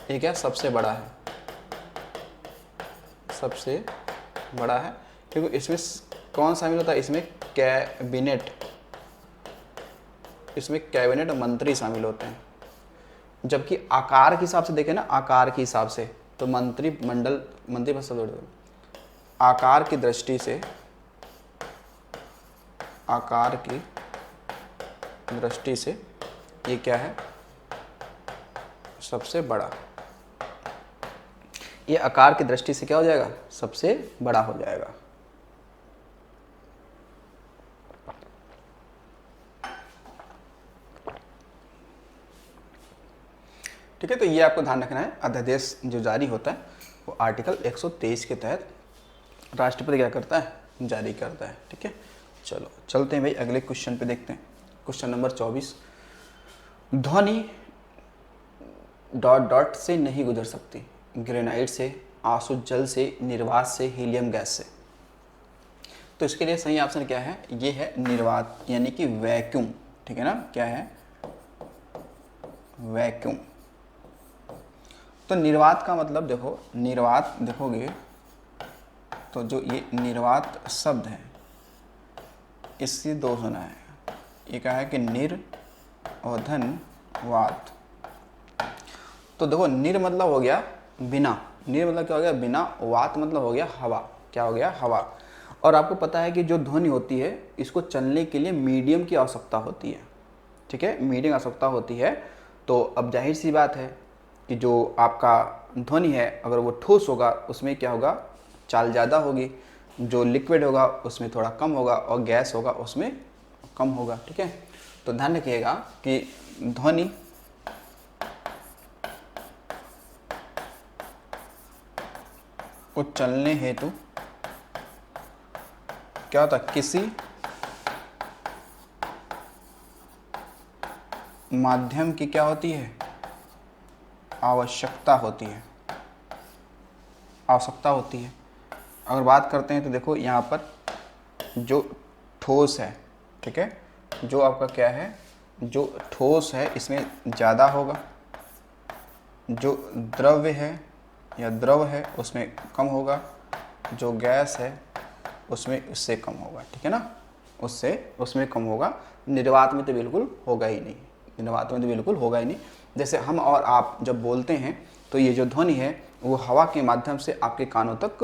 ये क्या? सबसे बड़ा है, सबसे बड़ा है, क्योंकि इसमें कौन शामिल होता है? इसमें कैबिनेट मंत्री शामिल होते हैं। जबकि आकार के हिसाब से देखें ना, आकार के हिसाब से तो मंत्रिपरिषद आकार की दृष्टि से ये क्या है? सबसे बड़ा। ये आकार की दृष्टि से क्या हो जाएगा? सबसे बड़ा हो जाएगा। ठीक है, तो ये आपको ध्यान रखना है। अध्यादेश जो जारी होता है वो आर्टिकल 123 के तहत राष्ट्रपति क्या करता है? जारी करता है। ठीक है, चलो चलते हैं भाई अगले क्वेश्चन पे, देखते हैं। क्वेश्चन नंबर 24, ध्वनि ... से नहीं गुजर सकती, ग्रेनाइट से, आंसू जल से, निर्वात से, हीलियम गैस से? तो इसके लिए सही ऑप्शन क्या है? ये है निर्वात, यानी कि वैक्यूम। ठीक है ना, क्या है? वैक्यूम। तो निर्वात का मतलब देखो, निर्वात देखोगे तो जो ये निर्वात शब्द है इससे दो सुना है। ये क्या है कि निर और धन वात। तो देखो निर मतलब हो गया बिना, निर मतलब क्या हो गया बिना, वात मतलब हो गया हवा। क्या हो गया? हवा। और आपको पता है कि जो ध्वनि होती है इसको चलने के लिए मीडियम की आवश्यकता होती है। ठीक है, मीडियम आवश्यकता होती है। तो अब जाहिर सी बात है कि जो आपका ध्वनि है अगर वो ठोस होगा उसमें क्या होगा? चाल ज़्यादा होगी। जो लिक्विड होगा उसमें थोड़ा कम होगा, और गैस होगा उसमें कम होगा। ठीक है, तो ध्यान रखिएगा कि ध्वनि को चलने हेतु क्या होता है? किसी माध्यम की क्या होती है? आवश्यकता होती है। आवश्यकता होती है। अगर बात करते हैं तो देखो यहाँ पर जो ठोस है, ठीक है, जो आपका क्या है, जो ठोस है इसमें ज़्यादा होगा, जो द्रव्य है या द्रव है उसमें कम होगा, जो गैस है उसमें उससे कम होगा। ठीक है ना, उसमें कम होगा। निर्वात में तो बिल्कुल होगा ही नहीं, निर्वात में तो बिल्कुल होगा ही नहीं। जैसे हम और आप जब बोलते हैं तो ये जो ध्वनि है वो हवा के माध्यम से आपके कानों तक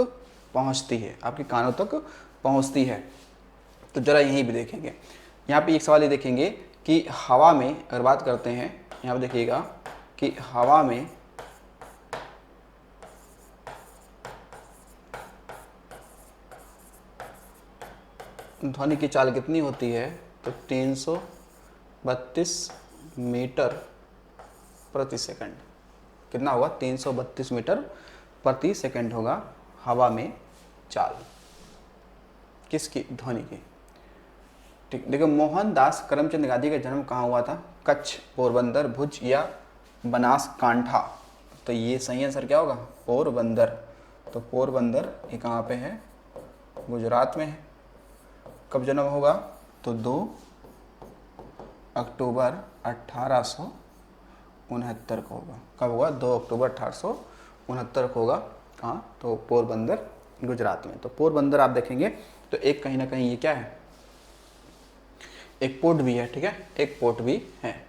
पहुंचती है, आपके कानों तक पहुंचती है। तो ज़रा यहीं भी देखेंगे, यहाँ पे एक सवाल ये देखेंगे कि हवा में अगर बात करते हैं, यहाँ पे देखिएगा कि हवा में ध्वनि की चाल कितनी होती है? तो 332 मीटर प्रति सेकंड। कितना होगा? 332 मीटर प्रति सेकंड होगा हवा में चाल। किसकी? ध्वनि की। ठीक, देखो मोहनदास करमचंद गांधी का जन्म कहाँ हुआ था? कच्छ, पोरबंदर, भुज या बनासकांठा? तो ये सही आंसर क्या होगा? पोरबंदर। तो पोरबंदर ये कहाँ पे है? गुजरात में है। कब जन्म होगा? तो 2 अक्टूबर 1869 को होगा। कब होगा? 2 अक्टूबर 1869 को होगा। कहाँ? तो पोरबंदर, गुजरात में। तो पोरबंदर आप देखेंगे तो एक कहीं ना कहीं ये क्या है? एक पोर्ट भी है। ठीक है, एक पोर्ट भी है।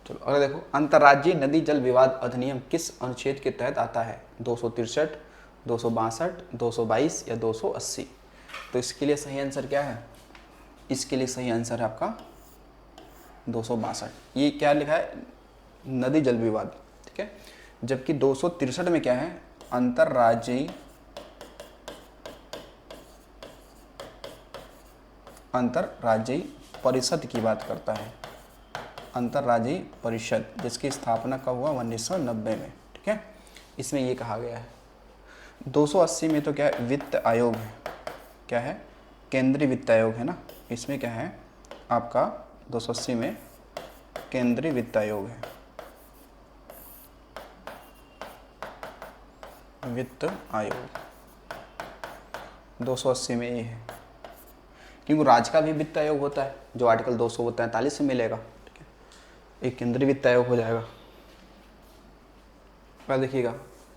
चलो अगर देखो, अंतर्राज्यीय नदी जल विवाद अधिनियम किस अनुच्छेद के तहत आता है? 263, 262, 222 या 280? तो इसके लिए सही आंसर क्या है? इसके लिए सही आंसर है आपका 262। ये क्या लिखा है? नदी जल विवाद। ठीक है, जबकि 263 में क्या है? अंतर्राज्यीय परिषद की बात करता है। अंतर्राज्यीय परिषद जिसकी स्थापना कब हुआ? 1990 में। ठीक है, इसमें ये कहा गया है। 280 में तो क्या है? वित्त आयोग है। क्या है? केंद्रीय वित्त आयोग है ना। इसमें क्या है आपका? 280 में केंद्रीय वित्त आयोग है, वित्त आयोग 280 में ये है। क्योंकि राज्य का भी वित्त आयोग होता है जो आर्टिकल 243 में मिलेगा। ठीक है, एक केंद्रीय वित्त आयोग हो जाएगा। पहले देखिएगा,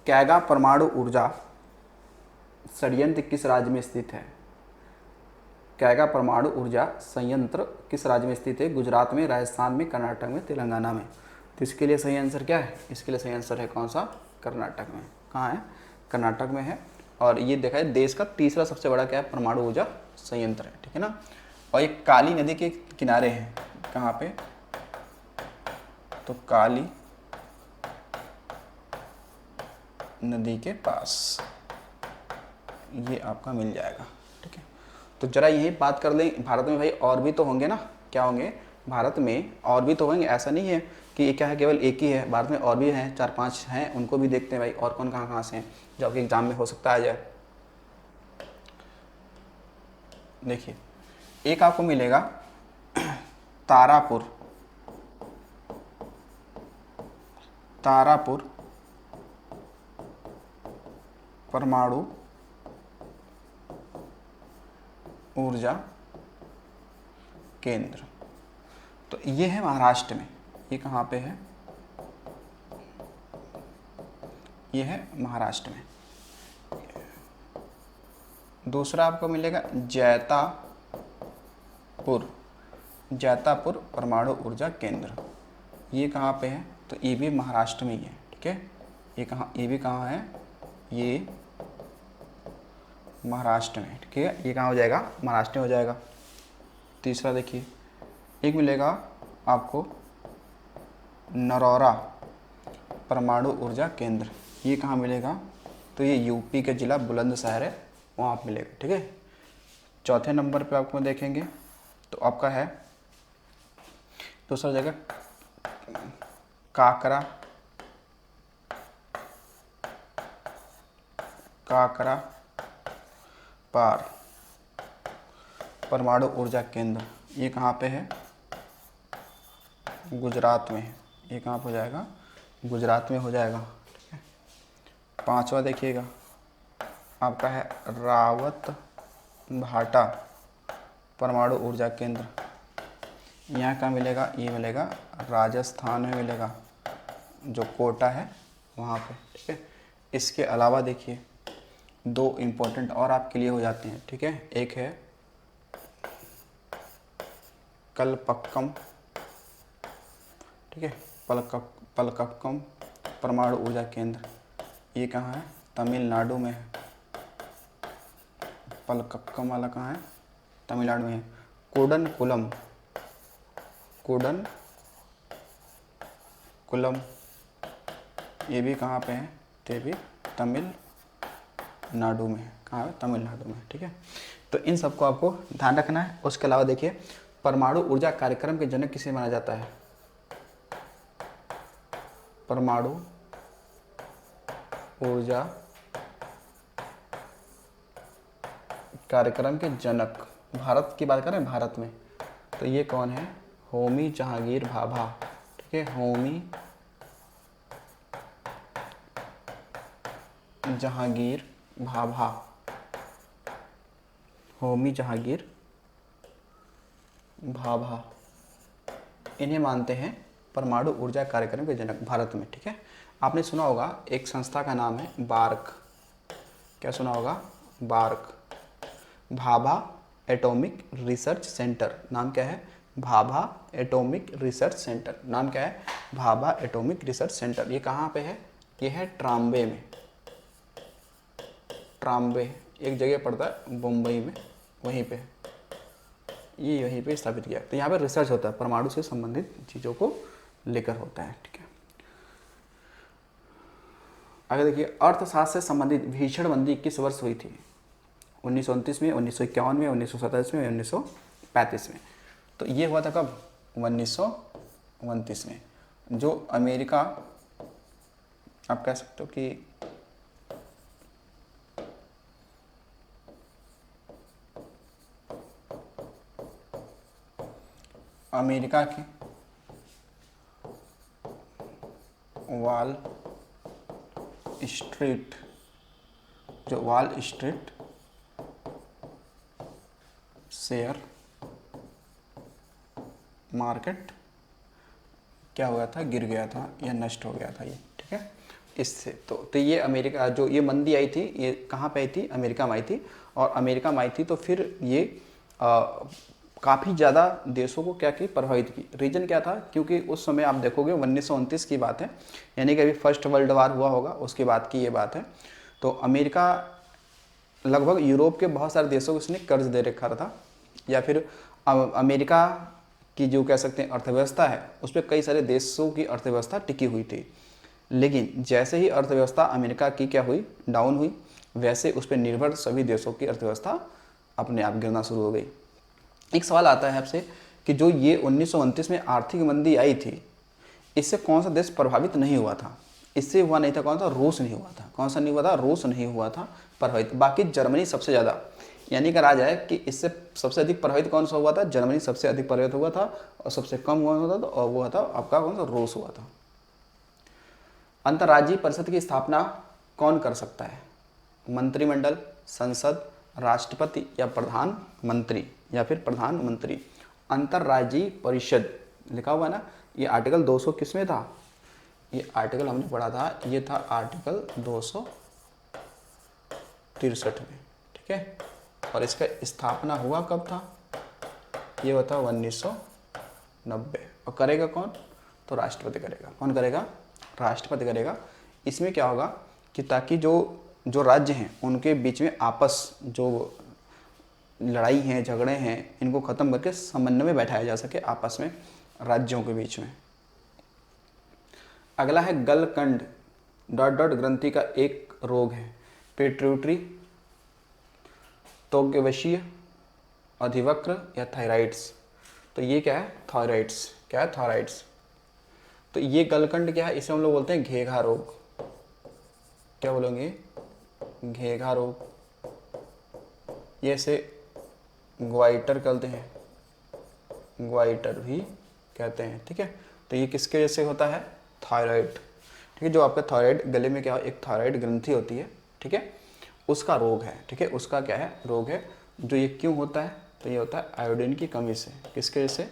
कैगा परमाणु ऊर्जा संयंत्र किस राज्य में स्थित है? कैगा परमाणु ऊर्जा संयंत्र किस राज्य में स्थित है? गुजरात में, राजस्थान में, कर्नाटक में, तेलंगाना में? तो इसके लिए सही आंसर क्या है? इसके लिए सही आंसर है कौन सा? कर्नाटक में। कहाँ है? कर्नाटक में है। और ये देखा है देश का तीसरा सबसे बड़ा क्या है? परमाणु ऊर्जा संयंत्र है। ठीक है ना, और ये काली नदी के किनारे है। कहाँ पे? तो काली नदी के पास ये आपका मिल जाएगा। ठीक है, तो जरा यही बात कर लें, भारत में भाई और भी तो होंगे ना। क्या होंगे? भारत में और भी तो होंगे, ऐसा नहीं है कि ये क्या है केवल एक ही है। भारत में और भी हैं, 4-5 हैं, उनको भी देखते हैं भाई और कौन कहाँ कहाँ से हैं जो आपके एग्जाम में हो सकता है आ जाए। देखिए, एक आपको मिलेगा तारापुर, तारापुर परमाणु ऊर्जा केंद्र। तो ये है महाराष्ट्र में। ये कहाँ पे है? ये है महाराष्ट्र में। दूसरा आपको मिलेगा जैतापुर परमाणु ऊर्जा केंद्र। ये कहाँ पे है? तो ये भी महाराष्ट्र में ही है। ठीक है, ये भी कहाँ है? ये महाराष्ट्र में। ठीक है, ये कहाँ हो जाएगा? महाराष्ट्र में हो जाएगा। तीसरा देखिए, एक मिलेगा आपको नरौरा परमाणु ऊर्जा केंद्र। ये कहाँ मिलेगा? तो ये यूपी के ज़िला बुलंदशहर है, वहाँ आप मिलेगा। ठीक है, चौथे नंबर पे आपको देखेंगे तो आपका है दूसरा जगह काकरा पार परमाणु ऊर्जा केंद्र। ये कहाँ पे है? गुजरात में है। ये कहाँ पे हो जाएगा? गुजरात में हो जाएगा। ठीक है, पांचवा देखिएगा आपका है रावत भाटा परमाणु ऊर्जा केंद्र। यहाँ का मिलेगा? ये मिलेगा राजस्थान में मिलेगा, जो कोटा है वहाँ पे। ठीक है, इसके अलावा देखिए दो इम्पोर्टेंट और आपके लिए हो जाते हैं। ठीक है, एक है कलपक्कम। ठीक है, पलक्कम परमाणु ऊर्जा केंद्र। ये कहाँ है? तमिलनाडु में है। पलक्कम वाला कहाँ है? तमिलनाडु में है। कुडनकुलम ये भी कहाँ पे है? तो ये भी तमिलनाडु में है। कहाँ है? तमिलनाडु में। ठीक है, तो इन सबको आपको ध्यान रखना है। उसके अलावा देखिए, परमाणु ऊर्जा कार्यक्रम के जनक किसे माना जाता है? परमाणु ऊर्जा कार्यक्रम के जनक, भारत की बात करें भारत में, तो ये कौन है? होमी जहांगीर भाभा। ठीक है, होमी जहांगीर भाभा इन्हें मानते हैं परमाणु ऊर्जा कार्यक्रम के जनक भारत में। ठीक है, आपने सुना होगा एक संस्था का नाम है बार्क। क्या सुना होगा? BARC, Bhabha atomic research centre. नाम क्या है? Bhabha atomic research centre. नाम क्या है? Bhabha atomic research centre. ये कहाँ पे है? ये है ट्राम्बे में। ट्राम्बे एक जगह पड़ता है मुंबई में, वहीं पे ये यहीं पे स्थापित किया। तो यहाँ पे रिसर्च होता है, परमाणु से संबंधित चीज़ों को लेकर होता है। ठीक है, आगे देखिए, अर्थशास्त्र से संबंधित भीषण मंदी किस वर्ष हुई थी? 1929 में, 1951 में, 1927 में, 1935 में। तो ये हुआ था कब? 1929 में। जो अमेरिका, आप कह सकते हो कि अमेरिका की वॉल स्ट्रीट शेयर मार्केट क्या हुआ था? गिर गया था या नष्ट हो गया था ये। ठीक है, इससे तो ये अमेरिका, जो ये मंदी आई थी, ये कहाँ पे आई थी? अमेरिका में आई थी। और अमेरिका में आई थी तो फिर ये काफ़ी ज़्यादा देशों को क्या की? प्रभावित की। रीज़न क्या था? क्योंकि उस समय आप देखोगे 1929 की बात है, यानी कि अभी फर्स्ट वर्ल्ड वार हुआ होगा, उसके बाद की ये बात है। तो अमेरिका लगभग यूरोप के बहुत सारे देशों को उसने कर्ज दे रखा था, या फिर अमेरिका की जो कह सकते हैं अर्थव्यवस्था है, उस पर कई सारे देशों की अर्थव्यवस्था टिकी हुई थी। लेकिन जैसे ही अर्थव्यवस्था अमेरिका की क्या हुई? डाउन हुई, वैसे उस पर निर्भर सभी देशों की अर्थव्यवस्था अपने आप गिरना शुरू हो गई। एक सवाल आता है आपसे कि जो ये 1929 में आर्थिक मंदी आई थी, इससे कौन सा देश प्रभावित नहीं हुआ था? इससे हुआ नहीं था कौन सा? रूस नहीं हुआ था। कौन सा नहीं हुआ था? रूस नहीं हुआ था प्रभावित। बाकी जर्मनी सबसे ज़्यादा, यानी कि राज है कि इससे सबसे अधिक प्रभावित कौन सा हुआ था? जर्मनी सबसे अधिक प्रभावित हुआ था, और सबसे कम हुआ था और वो था आपका कौन सा? रूस हुआ था। अंतर्राज्यीय परिषद की स्थापना कौन कर सकता है? मंत्रिमंडल, संसद, राष्ट्रपति या प्रधानमंत्री, या फिर प्रधानमंत्री। अंतर्राज्यीय परिषद लिखा हुआ है ना, ये आर्टिकल 200 किस में था? ये आर्टिकल हमने पढ़ा था, ये था आर्टिकल 263 में, ठीक है। और इसका स्थापना हुआ कब था, ये हुआ था 1990। और करेगा कौन, तो राष्ट्रपति करेगा। कौन करेगा, राष्ट्रपति करेगा। इसमें क्या होगा कि ताकि जो राज्य हैं उनके बीच में आपस जो लड़ाई हैं, झगड़े हैं, इनको ख़त्म करके समन्वय में बैठाया जा सके आपस में राज्यों के बीच में। अगला है गलकंड डॉट डॉट ग्रंथि का एक रोग है, पिट्यूटरी, तोग्यवशीय, अधिवक्र या थायराइड्स। तो ये क्या है, थायराइड्स। क्या है, थायराइड्स। तो ये गलकंड क्या है, इसे हम लोग बोलते हैं घेघा रोग। क्या बोलेंगे, घेघा रोग। ये से ग्वाइटर कहते हैं, ग्वाइटर भी कहते हैं, ठीक है। तो ये किसके वजह से होता है, थायराइड, ठीक है। जो आपका थायराइड, गले में क्या एक थायराइड ग्रंथि होती है, ठीक है, उसका रोग है, ठीक है। उसका क्या है, रोग है। जो ये क्यों होता है, तो ये होता है आयोडीन की कमी से। किसके वजह से,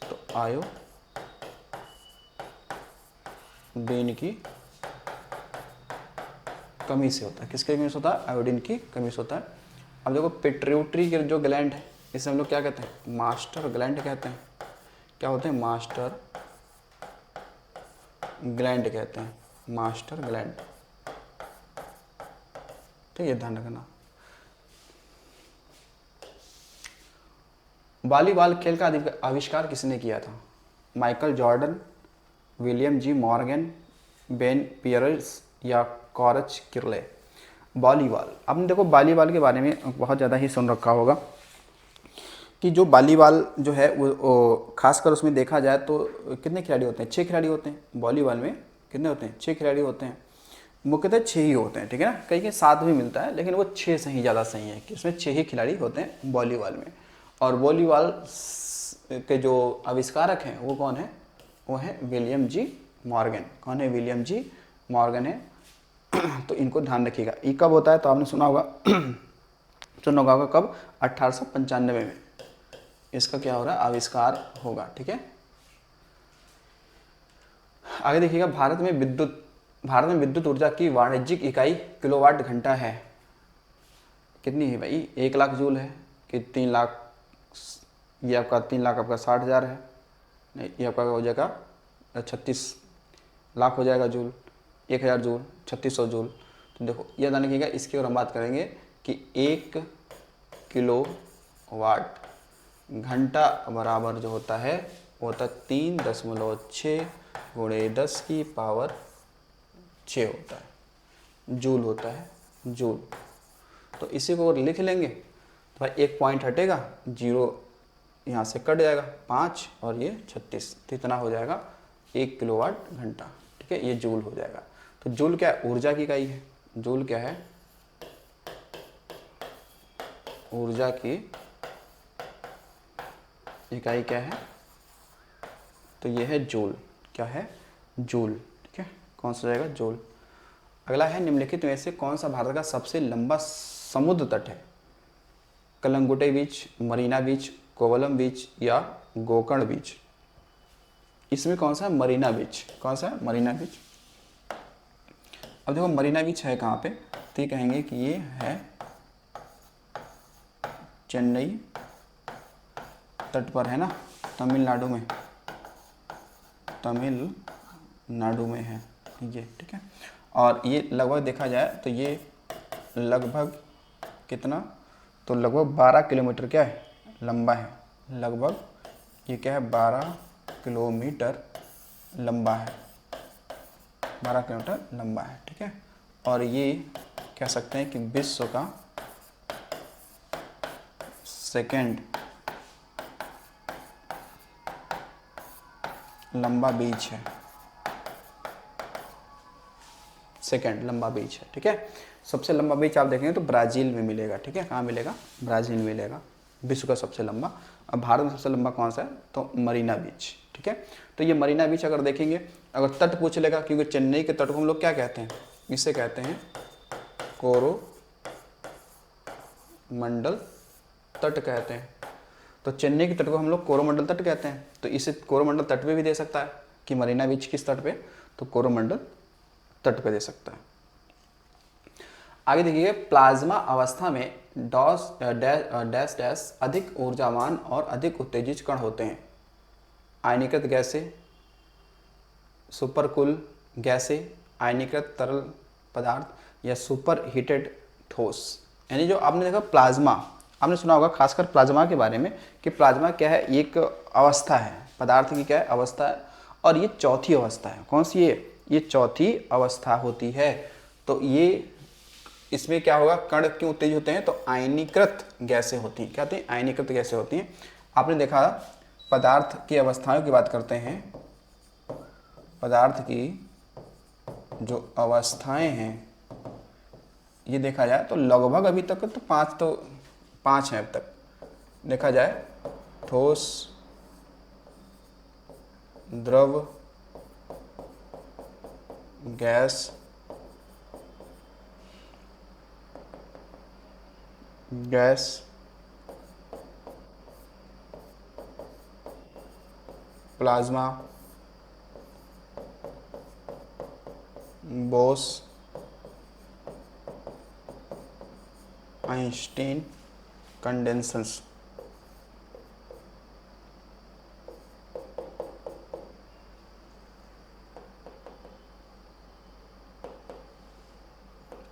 तो आयोडीन की कमी से होता है। किसके कमी से होता है, आयोडीन की कमी से होता है। अब देखो पिट्यूटरी के जो ग्लैंड है, इसे हम लोग क्या कहते हैं, मास्टर ग्लैंड कहते हैं। क्या होते हैं, मास्टर ग्लैंड कहते हैं, मास्टर ग्लैंड, ठीक है, ध्यान रखना। वॉलीबॉल खेल का आविष्कार किसने किया था, Michael Jordan, William G Morgan, Ben Pierce या कॉरच किर्ले। वॉलीबॉल, आपने देखो वॉलीबॉल के बारे में बहुत ज़्यादा ही सुन रखा होगा कि जो वॉलीबॉल जो है वो खासकर उसमें देखा जाए तो कितने खिलाड़ी होते हैं, 6 खिलाड़ी होते हैं। वॉलीबॉल में कितने होते हैं, 6 खिलाड़ी होते हैं। मुख्यतः 6 ही होते हैं, ठीक है ना। कहीं कहीं 7 भी मिलता है, लेकिन वो 6 से ही ज़्यादा सही है कि इसमें 6 ही खिलाड़ी होते हैं वॉलीबॉल में। और वॉलीबॉल के जो आविष्कारक हैं वो कौन है, वो है विलियम जी मॉर्गन। कौन है, विलियम जी मॉर्गन है। तो इनको ध्यान रखिएगा। ये कब होता है, तो आपने सुना होगा कब, 1895 में इसका क्या हो रहा है, आविष्कार होगा, ठीक है। आगे देखिएगा, भारत में विद्युत ऊर्जा की वाणिज्यिक इकाई किलोवाट घंटा है। कितनी है भाई, 1 लाख जूल है कि 3 लाख, ये आपका 3 लाख आपका 60,000 है, नहीं ये आपका हो जाएगा 36 लाख हो जाएगा जूल, 1000 जूल, 3600 जूल। तो देखो यह ध्यान रखिएगा, इसकी और हम बात करेंगे कि 1 किलोवाट घंटा बराबर जो होता है वो होता है 3.6 गुणे 10 की पावर 6 होता है, जूल होता है, जूल। तो इसी को लिख लेंगे तो भाई 1 पॉइंट हटेगा, 0 यहाँ से कट जाएगा, 5 और ये 36, तो इतना हो जाएगा 1 किलोवाट घंटा, ठीक है। ये जूल हो जाएगा। तो जूल क्या है, ऊर्जा की इकाई है। जूल क्या है, ऊर्जा की इकाई क्या है, तो ये है जूल। क्या है, जूल, ठीक है। कौन सा जाएगा, जूल। अगला है, निम्नलिखित में से कौन सा भारत का सबसे लंबा समुद्र तट है, कलंगुटे बीच, मरीना बीच, कोवलम बीच या गोकर्ण बीच। इसमें कौन सा है, मरीना बीच। कौन सा है, मरीना बीच। अब देखो मरीना बीच है कहाँ पे, तो ये कहेंगे कि ये है चेन्नई तट पर, है ना, तमिलनाडु में, तमिलनाडु में है ये, ठीक है। और ये लगभग देखा जाए तो ये लगभग कितना, तो लगभग 12 किलोमीटर क्या है, लंबा है। लगभग ये क्या है, 12 किलोमीटर लंबा है, 12 किलोमीटर लंबा है, ठीक है। और ये कह सकते हैं कि विश्व का सेकंड लंबा बीच है, सेकंड लंबा बीच है, ठीक है। सबसे लंबा बीच आप देखेंगे तो ब्राज़ील में मिलेगा, ठीक है। कहाँ मिलेगा, ब्राज़ील में मिलेगा, विश्व का सबसे लंबा। अब भारत में सबसे लंबा कौन सा है, तो मरीना बीच, ठीक है। तो ये मरीना बीच अगर देखेंगे, अगर तट पूछ लेगा, क्योंकि चेन्नई के तट को हम लोग क्या कहते हैं, इसे कहते हैं कोरोमंडल तट कहते हैं। तो चेन्नई के तट को हम लोग कोरोमंडल तट कहते हैं। तो इसे कोरोमंडल तट पे भी दे सकता है कि मरीना बीच किस तट पे, तो कोरोमंडल तट पे दे सकता है। आगे देखिए, प्लाज्मा अवस्था में डैश डैश अधिक ऊर्जावान और अधिक उत्तेजित कण होते हैं। आयनीकृत गैसें, सुपरकूल गैसें, आयनीकृत तरल पदार्थ या सुपर हीटेड ठोस। यानी जो आपने देखा प्लाज्मा, आपने सुना होगा खासकर प्लाज्मा के बारे में कि प्लाज्मा क्या है, एक अवस्था है, पदार्थ की क्या है, अवस्था है, और ये चौथी अवस्था है। कौन सी है? ये चौथी अवस्था होती है। तो ये इसमें क्या होगा, कण क्यों उत्तेजित होते हैं? तो आयनीकृत गैसें होती हैं। क्या होती हैं? आयनीकृत गैसें होती हैं। आपने देखा पदार्थ की अवस्थाओं की बात करते हैं, पदार्थ की जो अवस्थाएं हैं ये देखा जाए तो लगभग अभी तक तो पाँच हैं अब तक देखा जाए। ठोस, द्रव, गैस, प्लाज्मा, बोस, आइंस्टीन कंडेंसन्स।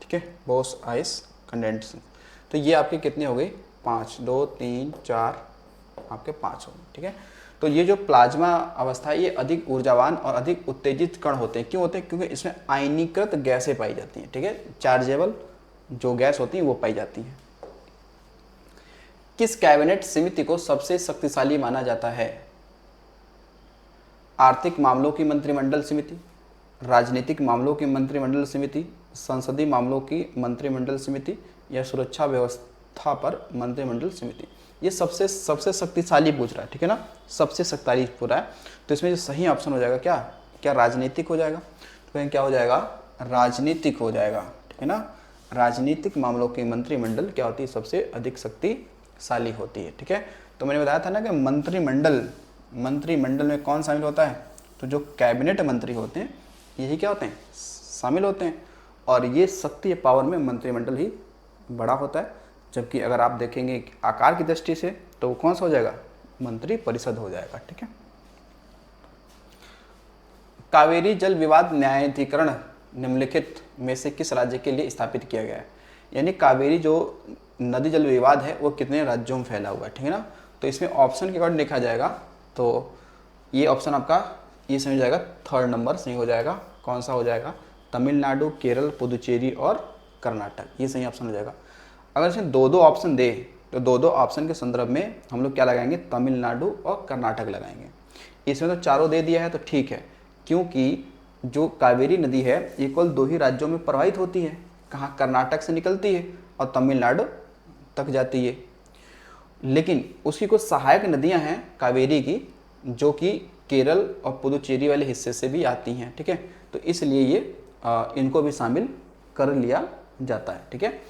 ठीक है, बोस आइस कंडेंसेशन। तो ये आपके कितने हो गए? 5, 2, 3, 4, आपके 5 हो गए। ठीक है, तो ये जो प्लाज्मा अवस्था है ये अधिक ऊर्जावान और अधिक उत्तेजित कण होते हैं। क्यों होते हैं? क्योंकि इसमें आयनीकृत गैसें पाई जाती हैं। ठीक है, चार्जेबल जो गैस होती है वो पाई जाती है। किस कैबिनेट समिति को सबसे शक्तिशाली माना जाता है? आर्थिक मामलों की मंत्रिमंडल समिति, राजनीतिक मामलों की मंत्रिमंडल समिति, संसदीय मामलों की मंत्रिमंडल समिति या सुरक्षा व्यवस्था पर मंत्रिमंडल समिति। ये सबसे शक्तिशाली पूछ रहा है। ठीक है ना, सबसे शक्तिशाली पूछ रहा है। तो इसमें जो सही ऑप्शन हो जाएगा क्या राजनीतिक हो जाएगा? तो क्या हो जाएगा? राजनीतिक हो जाएगा। ठीक है ना, राजनीतिक मामलों की मंत्रिमंडल क्या होती है? सबसे अधिक शक्तिशाली होती है। ठीक है, तो मैंने बताया था ना कि मंत्रिमंडल में कौन शामिल होता है? तो जो कैबिनेट मंत्री होते हैं यही क्या होते हैं? शामिल होते हैं। और ये शक्ति पावर में मंत्रिमंडल ही बड़ा होता है। जबकि अगर आप देखेंगे आकार की दृष्टि से तो वो कौन सा हो जाएगा? मंत्री परिषद हो जाएगा। ठीक है, कावेरी जल विवाद न्यायाधिकरण निम्नलिखित में से किस राज्य के लिए स्थापित किया गया है? यानी कावेरी जो नदी जल विवाद है वो कितने राज्यों में फैला हुआ है? ठीक है ना, तो इसमें ऑप्शन के अकॉर्डिंग देखा जाएगा तो ये ऑप्शन आपका ये सही हो जाएगा, 3rd नंबर सही हो जाएगा। कौन सा हो जाएगा? तमिलनाडु, केरल, पुदुचेरी और कर्नाटक, ये सही ऑप्शन हो जाएगा। अगर इसमें 2-2 ऑप्शन दे तो 2-2 ऑप्शन के संदर्भ में हम लोग क्या लगाएंगे? तमिलनाडु और कर्नाटक लगाएंगे। इसमें तो चारों दे दिया है तो ठीक है, क्योंकि जो कावेरी नदी है ये केवल 2 ही राज्यों में प्रवाहित होती है। कहाँ? कर्नाटक से निकलती है और तमिलनाडु तक जाती है। लेकिन उसकी कुछ सहायक नदियां हैं कावेरी की जो कि केरल और पुदुचेरी वाले हिस्से से भी आती हैं। ठीक है, तो इसलिए ये इनको भी शामिल कर लिया जाता है। ठीक है,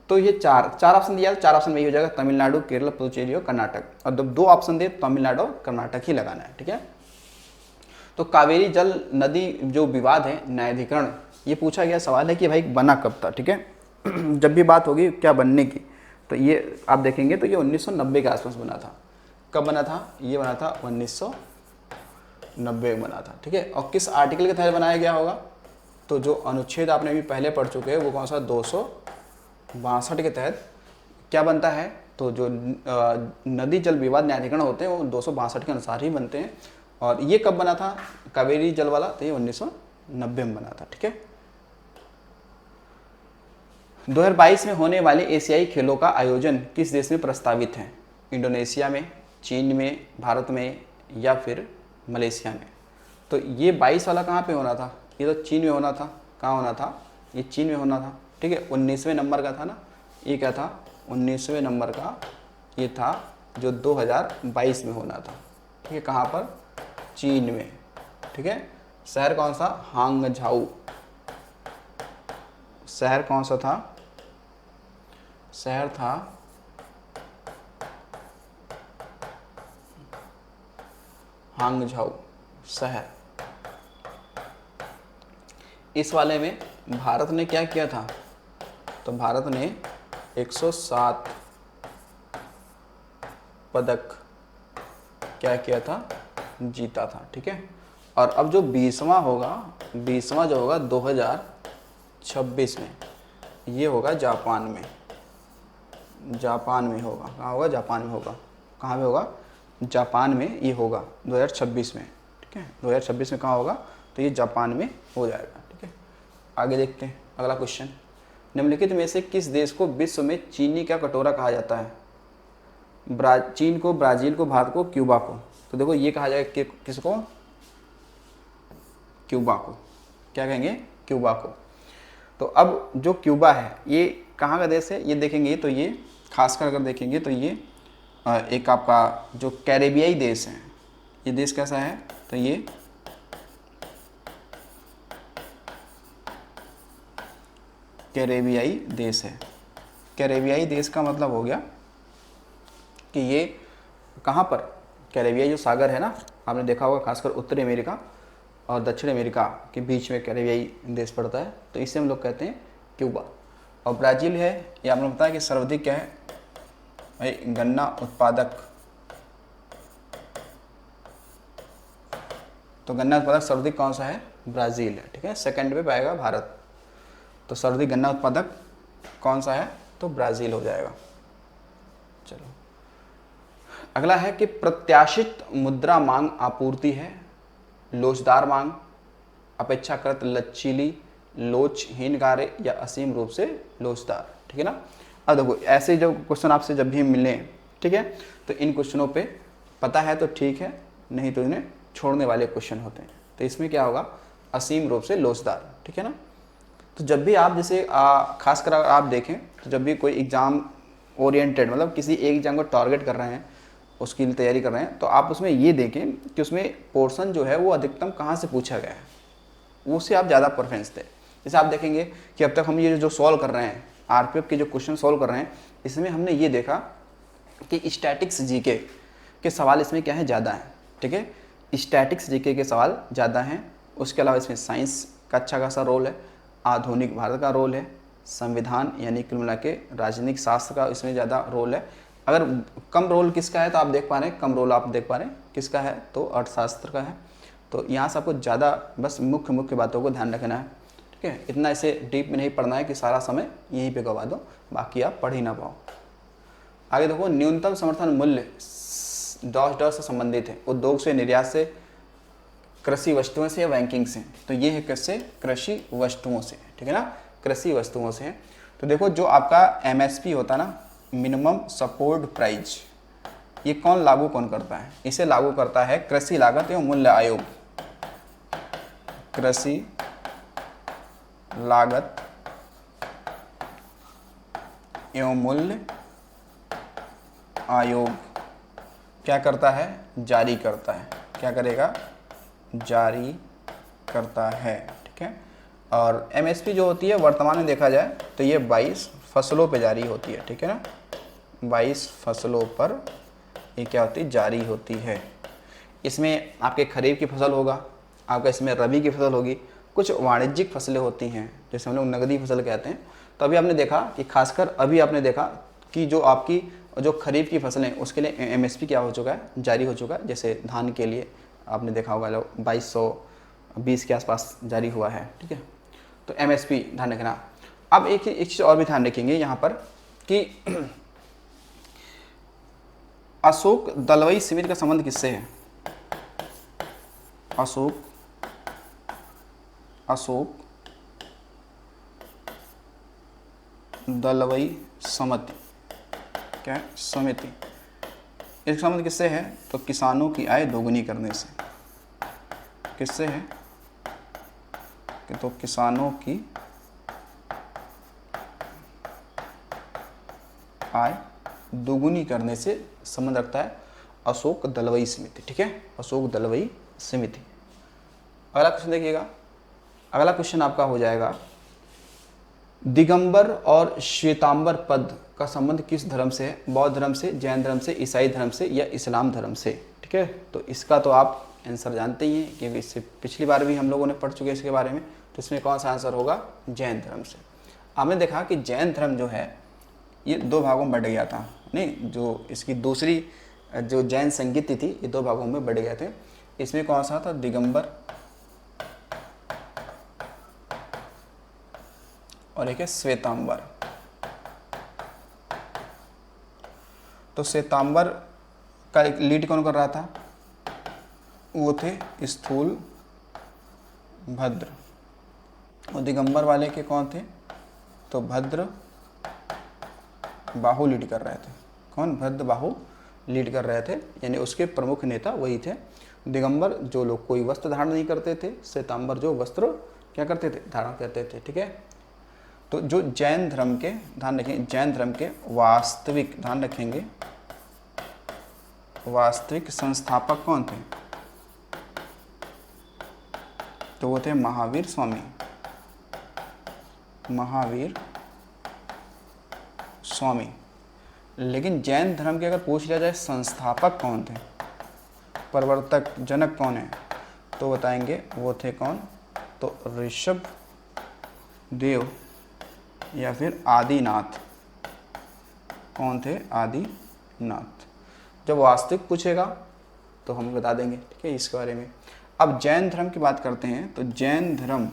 तो ये चार ऑप्शन दिया, 4 ऑप्शन में ही हो जाएगा, तमिलनाडु, केरल, पुदुचेरी और कर्नाटक। और जब 2 ऑप्शन दे तमिलनाडु और कर्नाटक ही लगाना है। ठीक है, तो कावेरी जल नदी जो विवाद है न्यायाधिकरण, ये पूछा गया सवाल है कि भाई बना कब था? ठीक है, जब भी बात होगी क्या बनने की तो ये आप देखेंगे तो ये 1990 के आसपास बना था। कब बना था? ये बना था 1990 में बना था। ठीक है, और किस आर्टिकल के तहत बनाया गया होगा? तो जो अनुच्छेद आपने अभी पहले पढ़ चुके हैं वो कौन सा? 262 के तहत क्या बनता है? तो जो नदी जल विवाद न्यायाधिकरण होते हैं वो 262 के अनुसार ही बनते हैं। और ये कब बना था कावेरी जल वाला? तो ये 1990 में बना था। ठीक है, 2022 में होने वाले एशियाई खेलों का आयोजन किस देश में प्रस्तावित है? इंडोनेशिया में, चीन में, भारत में या फिर मलेशिया में? तो ये 22 वाला कहाँ पे होना था? ये तो चीन में होना था। कहाँ होना था? ये चीन में होना था। ठीक है, 19वें नंबर का था ना, ये क्या था? 19वें नंबर का ये था जो 2022 में होना था। ठीक है, कहाँ पर? चीन में। ठीक है, शहर कौन सा? हांगझाऊ। शहर कौन सा था? शहर था हांगझाऊ शहर। इस वाले में भारत ने क्या किया था, तो भारत ने 107 पदक क्या किया था, जीता था। ठीक है, और अब जो 20वां होगा, 20वां जो होगा 2026 में, ये होगा जापान में। जापान में होगा, कहाँ होगा, जापान में होगा। कहाँ पे होगा, जापान में ये होगा 2026 में। ठीक है, 2026 में कहाँ होगा, तो ये जापान में हो जाएगा। ठीक है, आगे देखते हैं अगला क्वेश्चन। निम्नलिखित में से किस देश को विश्व में चीनी का कटोरा कहा जाता है? चीन को, ब्राज़ील को, भारत को, क्यूबा को। तो देखो ये कहा जाएगा कि किसको, क्यूबा को। क्या कहेंगे, क्यूबा को। तो अब जो क्यूबा है ये कहाँ का देश है, ये देखेंगे तो ये खासकर अगर देखेंगे तो ये एक आपका जो कैरेबियाई देश है, ये देश कैसा है, तो ये कैरेबियाई देश है। कैरेबियाई देश का मतलब हो गया कि ये कहाँ पर, कैरेबियाई जो सागर है ना, आपने देखा होगा खासकर उत्तरी अमेरिका और दक्षिण अमेरिका के बीच में कैरेबियाई देश पड़ता है, तो इसे हम लोग कहते हैं क्यूबा। और ब्राज़ील है, ये आपने बताया कि सर्वाधिक क्या है भाई, गन्ना उत्पादक। तो गन्ना उत्पादक सर्वाधिक कौन सा है, ब्राज़ील है। ठीक है, सेकंड पे पाएगा भारत। तो सर्वाधिक गन्ना उत्पादक कौन सा है, तो ब्राज़ील हो जाएगा। चलो अगला है कि प्रत्याशित मुद्रा मांग आपूर्ति है, लोचदार मांग, अपेक्षाकृत लचीली, लोचहीन कार्य, या असीम रूप से लोचदार। ठीक है ना। अब देखो ऐसे जो क्वेश्चन आपसे जब भी मिले, ठीक है, तो इन क्वेश्चनों पे पता है तो ठीक है, नहीं तो इन्हें छोड़ने वाले क्वेश्चन होते हैं। तो इसमें क्या होगा, असीम रूप से लोचदार। ठीक है ना। तो जब भी आप जैसे खासकर अगर आप देखें तो जब भी कोई एग्ज़ाम ओरिएंटेड, मतलब किसी एक एग्जाम को टारगेट कर रहे हैं, उसकी तैयारी कर रहे हैं, तो आप उसमें ये देखें कि उसमें पोर्शन जो है वो अधिकतम कहाँ से पूछा गया है, उससे आप ज़्यादा प्रेफरेंस दें। जैसे आप देखेंगे कि अब तक हम ये जो सॉल्व कर रहे हैं, आरपीएफ के जो क्वेश्चन सॉल्व कर रहे हैं, इसमें हमने ये देखा कि स्टैटिक्स जीके के सवाल इसमें क्या है, ज़्यादा है। ठीक है, स्टैटिक्स जीके के सवाल ज़्यादा हैं। उसके अलावा इसमें साइंस का अच्छा खासा रोल है, आधुनिक भारत का रोल है, संविधान यानी कुल मिला के राजनीतिक शास्त्र का इसमें ज़्यादा रोल है। अगर कम रोल किसका है तो आप देख पा रहे हैं, कम रोल आप देख पा रहे हैं किसका है, तो अर्थशास्त्र का है। तो यहाँ से आपको ज़्यादा बस मुख्य मुख्य बातों को ध्यान रखना है। ठीक है, इतना इसे डीप में नहीं पढ़ना है कि सारा समय यहीं पे गवा दो, बाकी आप पढ़ ही ना पाओ। आगे देखो, न्यूनतम समर्थन मूल्य डॉट डॉट से संबंधित है, उद्योग से, निर्यात से, कृषि वस्तुओं से या बैंकिंग से। तो ये है किससे, कृषि वस्तुओं से। ठीक है ना, कृषि वस्तुओं से। तो देखो जो आपका एमएसपी होता है ना, मिनिमम सपोर्ट प्राइस, ये कौन लागू कौन करता है, इसे लागू करता है कृषि लागत एवं मूल्य आयोग। कृषि लागत एवं मूल्य आयोग क्या करता है, जारी करता है। क्या करेगा, जारी करता है। ठीक है, और एमएसपी जो होती है वर्तमान में देखा जाए तो ये 22 फसलों पे जारी होती है। ठीक है ना, 22 फसलों पर ये क्या होती है, जारी होती है। इसमें आपके खरीफ की फसल होगा, आपका इसमें रबी की फसल होगी, कुछ वाणिज्यिक फसलें होती हैं जैसे हम लोग नगदी फसल कहते हैं। तो अभी आपने देखा कि खासकर अभी आपने देखा कि जो आपकी जो खरीफ की फसलें उसके लिए एमएसपी क्या हो चुका है, जारी हो चुका है। जैसे धान के लिए आपने देखा होगा 2220 के आसपास जारी हुआ है। ठीक है, तो एमएसपी ध्यान रखना। अब एक चीज़ और भी ध्यान रखेंगे यहाँ पर कि अशोक दलवई समिति का संबंध किससे है, अशोक दलवई समिति, क्या है, समिति, इसका संबंध किससे है, तो किसानों की आय दोगुनी करने से। किससे है, कि तो किसानों की आय दोगुनी करने से संबंध रखता है अशोक दलवई समिति। ठीक है, अशोक दलवई समिति। अगला क्वेश्चन देखिएगा, अगला क्वेश्चन आपका हो जाएगा, दिगंबर और श्वेतांबर पद का संबंध किस धर्म से है, बौद्ध धर्म से, जैन धर्म से, ईसाई धर्म से या इस्लाम धर्म से। ठीक है, तो इसका तो आप आंसर जानते ही हैं क्योंकि इससे पिछली बार भी हम लोगों ने पढ़ चुके हैं इसके बारे में। तो इसमें कौन सा आंसर होगा? जैन धर्म से। हमने देखा कि जैन धर्म जो है ये दो भागों में बढ़ गया था, नहीं, जो इसकी दूसरी जो जैन संगीति थी ये दो भागों में बढ़ गए थे। इसमें कौन सा था? दिगंबर और एक है श्वेतांबर। तो श्वेतांबर का एक लीड कौन कर रहा था? वो थे स्थूल भद्र। और दिगंबर वाले के कौन थे? तो भद्र बाहु लीड कर रहे थे। कौन? भद्र बाहु लीड कर रहे थे, यानी उसके प्रमुख नेता वही थे। दिगंबर जो लोग कोई वस्त्र धारण नहीं करते थे, श्वेतांबर जो वस्त्र क्या करते थे? धारण करते थे। ठीक है, तो जो जैन धर्म के, ध्यान रखेंगे, जैन धर्म के वास्तविक, ध्यान रखेंगे, वास्तविक संस्थापक कौन थे? तो वो थे महावीर स्वामी। महावीर स्वामी। लेकिन जैन धर्म के अगर पूछ लिया जाए संस्थापक कौन थे, प्रवर्तक, जनक कौन है, तो बताएंगे वो थे कौन? तो ऋषभ देव या फिर आदिनाथ। कौन थे? आदिनाथ। जब वास्तविक पूछेगा तो हम बता देंगे, ठीक है, इसके बारे में। अब जैन धर्म की बात करते हैं, तो जैन धर्म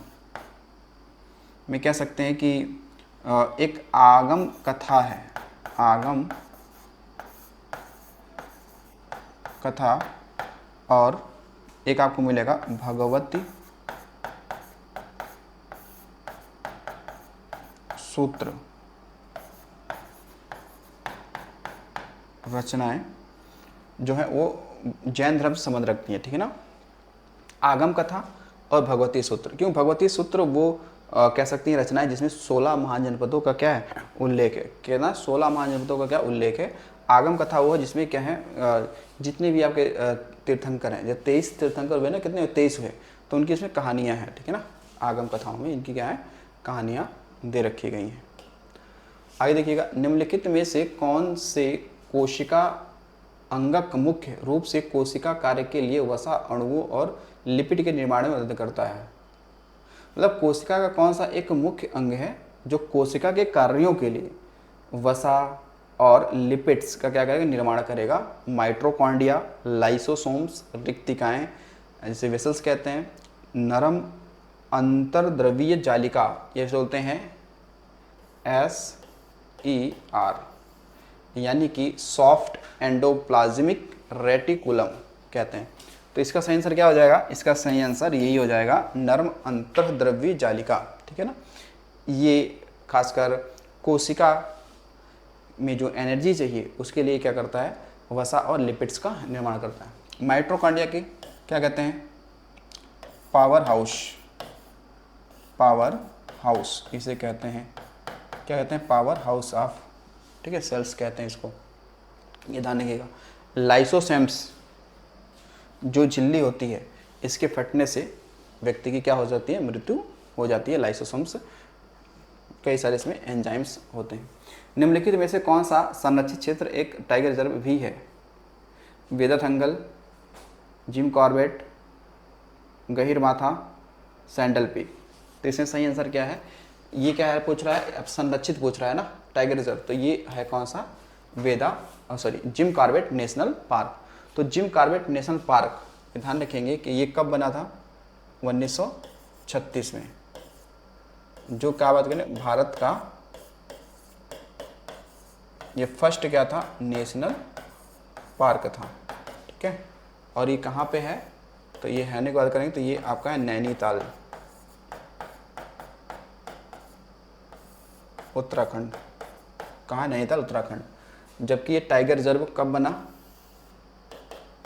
में कह सकते हैं कि एक आगम कथा है, आगम कथा, और एक आपको मिलेगा भगवती सूत्र रचनाएं जो है वो जैन धर्म से संबंध रखती है, ठीक है ना। आगम कथा और भगवती सूत्र। क्यों भगवती सूत्र? वो कह सकती हैं रचनाएं जिसमें 16 महाजनपदों का क्या है? उल्लेख है। कहना 16 महाजनपदों का क्या उल्लेख है? आगम कथा वो है जिसमें क्या है, जितने भी आपके तीर्थंकर हैं, जब 23 तीर्थंकर हुए ना, कितने? 23 हुए, तो उनकी इसमें कहानियाँ हैं, ठीक है ना। आगम कथाओं में इनकी क्या है? कहानियाँ दे रखी गई हैं। आगे देखिएगा, निम्नलिखित में से कौन से कोशिका अंगक मुख्य रूप से कोशिका कार्य के लिए वसा अणुओं और लिपिड के निर्माण में मदद करता है? मतलब कोशिका का कौन सा एक मुख्य अंग है जो कोशिका के कार्यों के लिए वसा और लिपिड्स का क्या करेगा? निर्माण करेगा। माइटोकॉन्ड्रिया, लाइसोसोम्स, रिक्तिकाएं जिसे वेसल्स कहते हैं, नरम अंतर्द्रवीय जालिका, ये बोलते हैं SER, यानी कि सॉफ्ट एंडोप्लाज्मिक रेटिकुलम कहते हैं। तो इसका सही आंसर क्या हो जाएगा? इसका सही आंसर यही हो जाएगा, नर्म अंतर्द्रव्य जालिका, ठीक है ना। ये खासकर कोशिका में जो एनर्जी चाहिए उसके लिए क्या करता है? वसा और लिपिड्स का निर्माण करता है। माइटोकॉन्ड्रिया की क्या कहते हैं? पावर हाउस, पावर हाउस इसे कहते हैं। क्या कहते हैं? पावर हाउस ऑफ, ठीक है, सेल्स कहते हैं इसको, ये ध्यान रखिएगा। लाइसोसोम्स जो झिल्ली होती है, इसके फटने से व्यक्ति की क्या हो जाती है? मृत्यु हो जाती है। लाइसोसोम्स, कई सारे इसमें एंजाइम्स होते हैं। निम्नलिखित में से कौन सा संरक्षित क्षेत्र एक टाइगर रिजर्व भी है? Vedanthangal, Jim Corbett, Gahirmatha, Sandal Peak. तो इसमें सही आंसर क्या है? ये क्या है पूछ रहा है? अब संरक्षित पूछ रहा है ना टाइगर रिजर्व, तो ये है कौन सा? Jim Corbett national park. तो जिम कॉर्बेट नेशनल पार्क ध्यान रखेंगे कि ये कब बना था? 1936 में। जो क्या बात करें, भारत का ये फर्स्ट क्या था? नेशनल पार्क था, ठीक है। और ये कहाँ पे है? तो ये है की बात करेंगे तो ये आपका है नैनीताल, उत्तराखंड। कहाँ? नैनीताल, उत्तराखंड। जबकि ये टाइगर रिजर्व कब बना?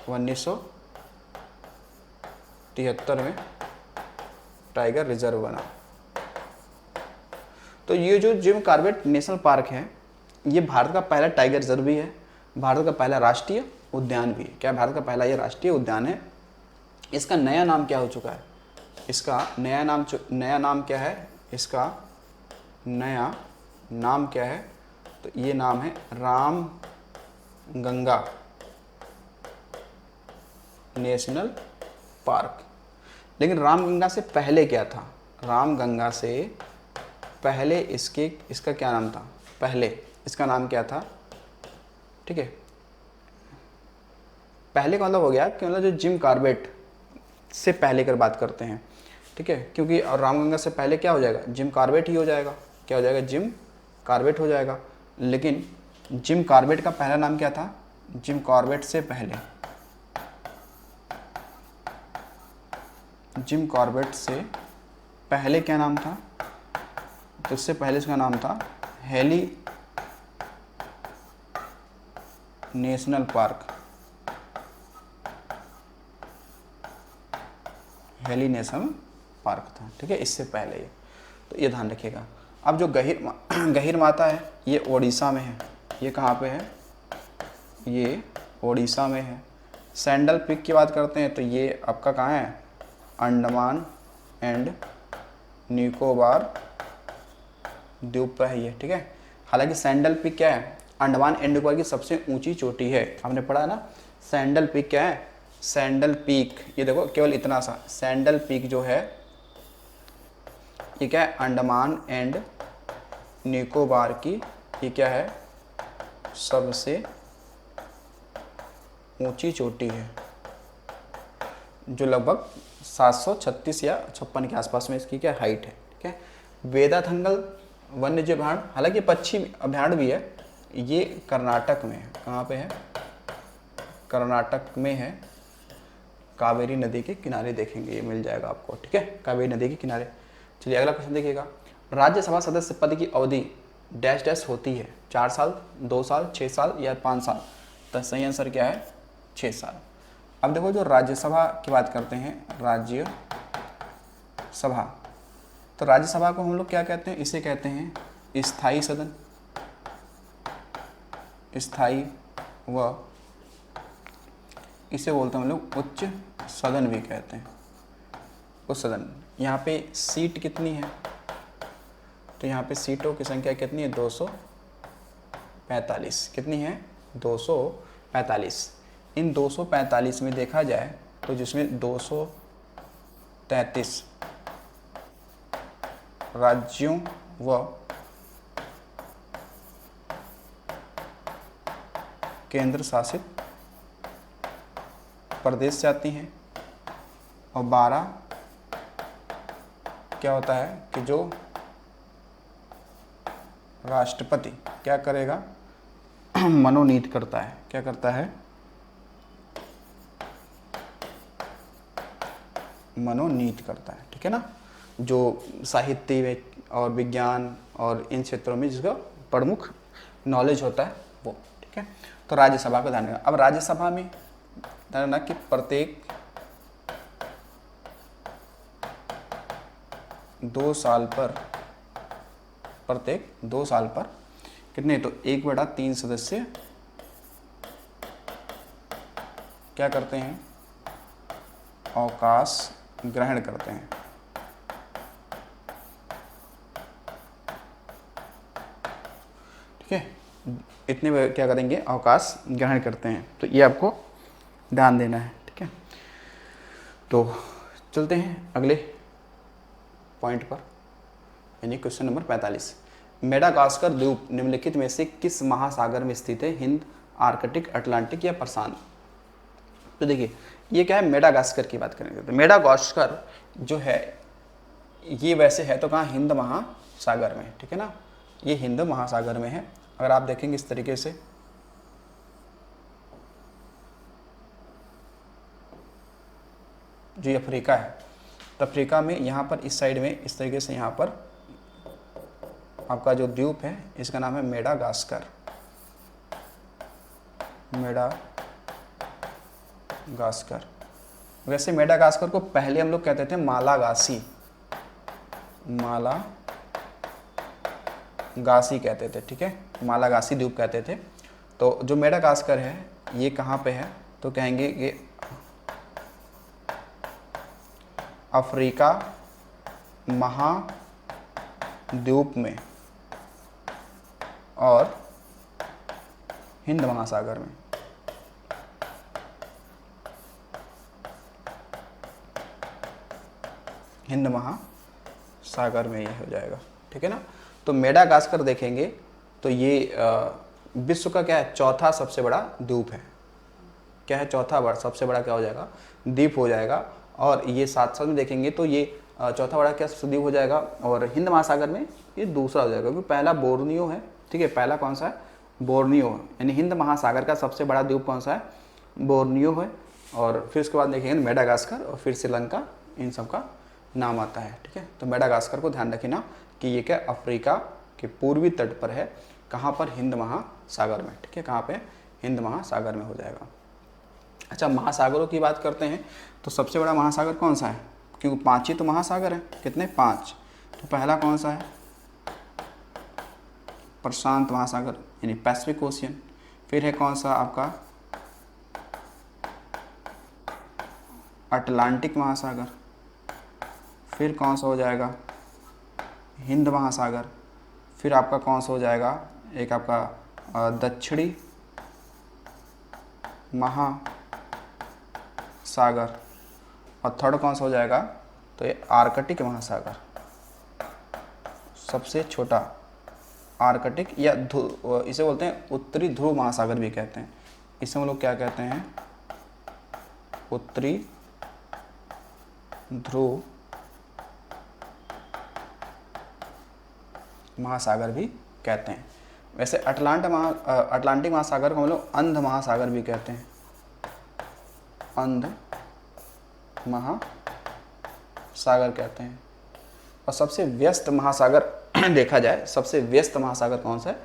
1973 में टाइगर रिजर्व बना। तो ये जो जिम कॉर्बेट नेशनल पार्क है, ये भारत का पहला टाइगर रिजर्व भी है, भारत का पहला राष्ट्रीय उद्यान भी है। क्या भारत का पहला ये राष्ट्रीय उद्यान है? इसका नया नाम क्या हो चुका है? इसका नया नाम क्या है? इसका नया नाम क्या है? तो ये नाम है राम गंगा नेशनल पार्क। लेकिन रामगंगा से पहले क्या था? रामगंगा से पहले इसका क्या नाम था, पहले इसका नाम क्या था, ठीक है। पहले का मतलब हो गया कि मतलब जो जिम कॉर्बेट से पहले कर बात करते हैं, ठीक है, क्योंकि और रामगंगा से पहले क्या हो जाएगा, जिम कॉर्बेट ही हो जाएगा, क्या हो जाएगा, जिम कॉर्बेट हो जाएगा। लेकिन जिम कॉर्बेट का पहला नाम क्या था, जिम कॉर्बेट से पहले, जिम कॉर्बेट से पहले क्या नाम था, तो इससे पहले इसका नाम था heli national park, heli national park था, ठीक है, इससे पहले ये, तो ये ध्यान रखिएगा। अब जो गहीर माता है ये ओडिशा में है, ये कहाँ पे है, ये ओडिशा में है। सैंडल पीक की बात करते हैं तो ये आपका कहाँ है, अंडमान एंड निकोबार द्वीप पर है ये, ठीक है। हालांकि सैंडल पीक क्या है, अंडमान एंड निकोबार की सबसे ऊंची चोटी है, आपने पढ़ा है ना। सैंडल पीक क्या है, सैंडल पीक, ये देखो केवल इतना सा, सैंडल पीक जो है ये क्या है, अंडमान एंड निकोबार की ये क्या है, सबसे ऊंची चोटी है, जो लगभग 736 या 56 के आसपास में इसकी क्या हाइट है, ठीक है। वेदाथंगल वन्यजीव अभयारण्य, हालांकि पक्षी अभयारण्य भी है, ये कर्नाटक में है, कहाँ पे है, कर्नाटक में है, कावेरी नदी के किनारे देखेंगे, ये मिल जाएगा आपको, ठीक है, कावेरी नदी के किनारे। चलिए अगला क्वेश्चन देखिएगा, राज्यसभा सदस्य पद की अवधि डैश डैश होती है, 4 साल, 2 साल, 6 साल या 5 साल, तो सही आंसर क्या है, 6 साल। अब देखो जो राज्यसभा की बात करते हैं, राज्यसभा, तो राज्यसभा को हम लोग क्या कहते हैं, इसे कहते हैं स्थायी सदन, स्थायी, व इसे बोलते हैं हम लोग उच्च सदन भी कहते हैं, उच्च सदन। यहाँ पे सीट कितनी है, तो यहाँ पे सीटों की संख्या कितनी है, 245, कितनी है, 245। इन 245 में देखा जाए तो जिसमें 233 राज्यों व केंद्र शासित प्रदेश जाती हैं, और 12 क्या होता है कि जो राष्ट्रपति क्या करेगा, मनोनीत करता है, क्या करता है, मनोनीत करता है, ठीक है ना, जो साहित्य और विज्ञान और इन क्षेत्रों में जिसका प्रमुख नॉलेज होता है वो, ठीक है। तो राज्यसभा को ध्यान रखना। अब राज्यसभा में ध्यान रखना कि प्रत्येक 2 साल पर, प्रत्येक 2 साल पर कितने, तो 1/3 सदस्य क्या करते हैं, अवकाश ग्रहण करते हैं, ठीक है, इतने क्या करेंगे, अवकाश ग्रहण करते हैं, तो ये आपको ध्यान देना है, ठीक है। तो चलते हैं अगले पॉइंट पर, यानी क्वेश्चन नंबर 45। मेडागास्कर द्वीप निम्नलिखित में से किस महासागर में स्थित है, हिंद, आर्कटिक, अटलांटिक या प्रशांत। तो देखिए ये क्या है, मेडागास्कर की बात करेंगे तो मेडागास्कर जो है ये वैसे है तो कहाँ, हिंद महासागर में, ठीक है ना, ये हिंद महासागर में है। अगर आप देखेंगे इस तरीके से, जो अफ्रीका है, तो अफ्रीका में यहाँ पर इस साइड में इस तरीके से यहाँ पर आपका जो द्वीप है इसका नाम है मेडागास्कर, मेडागास्कर। वैसे मेडागास्कर को पहले हम लोग कहते थे मालागासी, मालागासी कहते थे, ठीक है, मालागासी द्वीप कहते थे। तो जो मेडागास्कर है ये कहाँ पे है, तो कहेंगे ये अफ्रीका महाद्वीप में और हिंद महासागर में, हिंद सागर में ये हो जाएगा, ठीक है ना। तो मेडागास्कर देखेंगे तो ये विश्व का क्या है, चौथा सबसे बड़ा द्वीप है। क्या है, चौथा बड़ा सबसे बड़ा क्या हो जाएगा, द्वीप हो जाएगा। और ये साथ साथ में देखेंगे तो ये चौथा बड़ा क्या द्वीप हो जाएगा, और हिंद महासागर में ये दूसरा हो जाएगा, क्योंकि पहला बोर्नियो है, ठीक है। पहला कौन सा है, बोर्नियो है, यानी हिंद महासागर का सबसे बड़ा द्वीप कौन सा है, बोर्नियो है। और फिर उसके बाद देखेंगे मेडागास्कर और फिर श्रीलंका, इन सब का नाम आता है, ठीक है। तो मेडागास्कर को ध्यान रखना कि ये क्या अफ्रीका के पूर्वी तट पर है, कहाँ पर, हिंद महासागर में, ठीक है। कहाँ पे, हिंद महासागर में हो जाएगा। अच्छा, महासागरों की बात करते हैं तो सबसे बड़ा महासागर कौन सा है, क्योंकि 5 ही तो महासागर हैं, कितने, 5। तो पहला कौन सा है, प्रशांत महासागर यानी पैसिफिक ओशियन। फिर है कौन सा आपका, अटलांटिक महासागर। फिर कौन सा हो जाएगा, हिंद महासागर। फिर आपका कौन सा हो जाएगा, एक आपका दक्षिणी महासागर। और थर्ड कौन सा हो जाएगा, तो ये आर्कटिक महासागर, सबसे छोटा आर्कटिक, या इसे बोलते हैं उत्तरी ध्रुव महासागर भी कहते हैं। इसे हम लोग क्या कहते हैं, उत्तरी ध्रुव महासागर भी कहते हैं। वैसे अटलांटिक महासागर को हम लोग अंध महासागर भी कहते हैं, अंध महासागर कहते हैं। और सबसे व्यस्त महासागर देखा जाए, सबसे व्यस्त महासागर कौन सा है,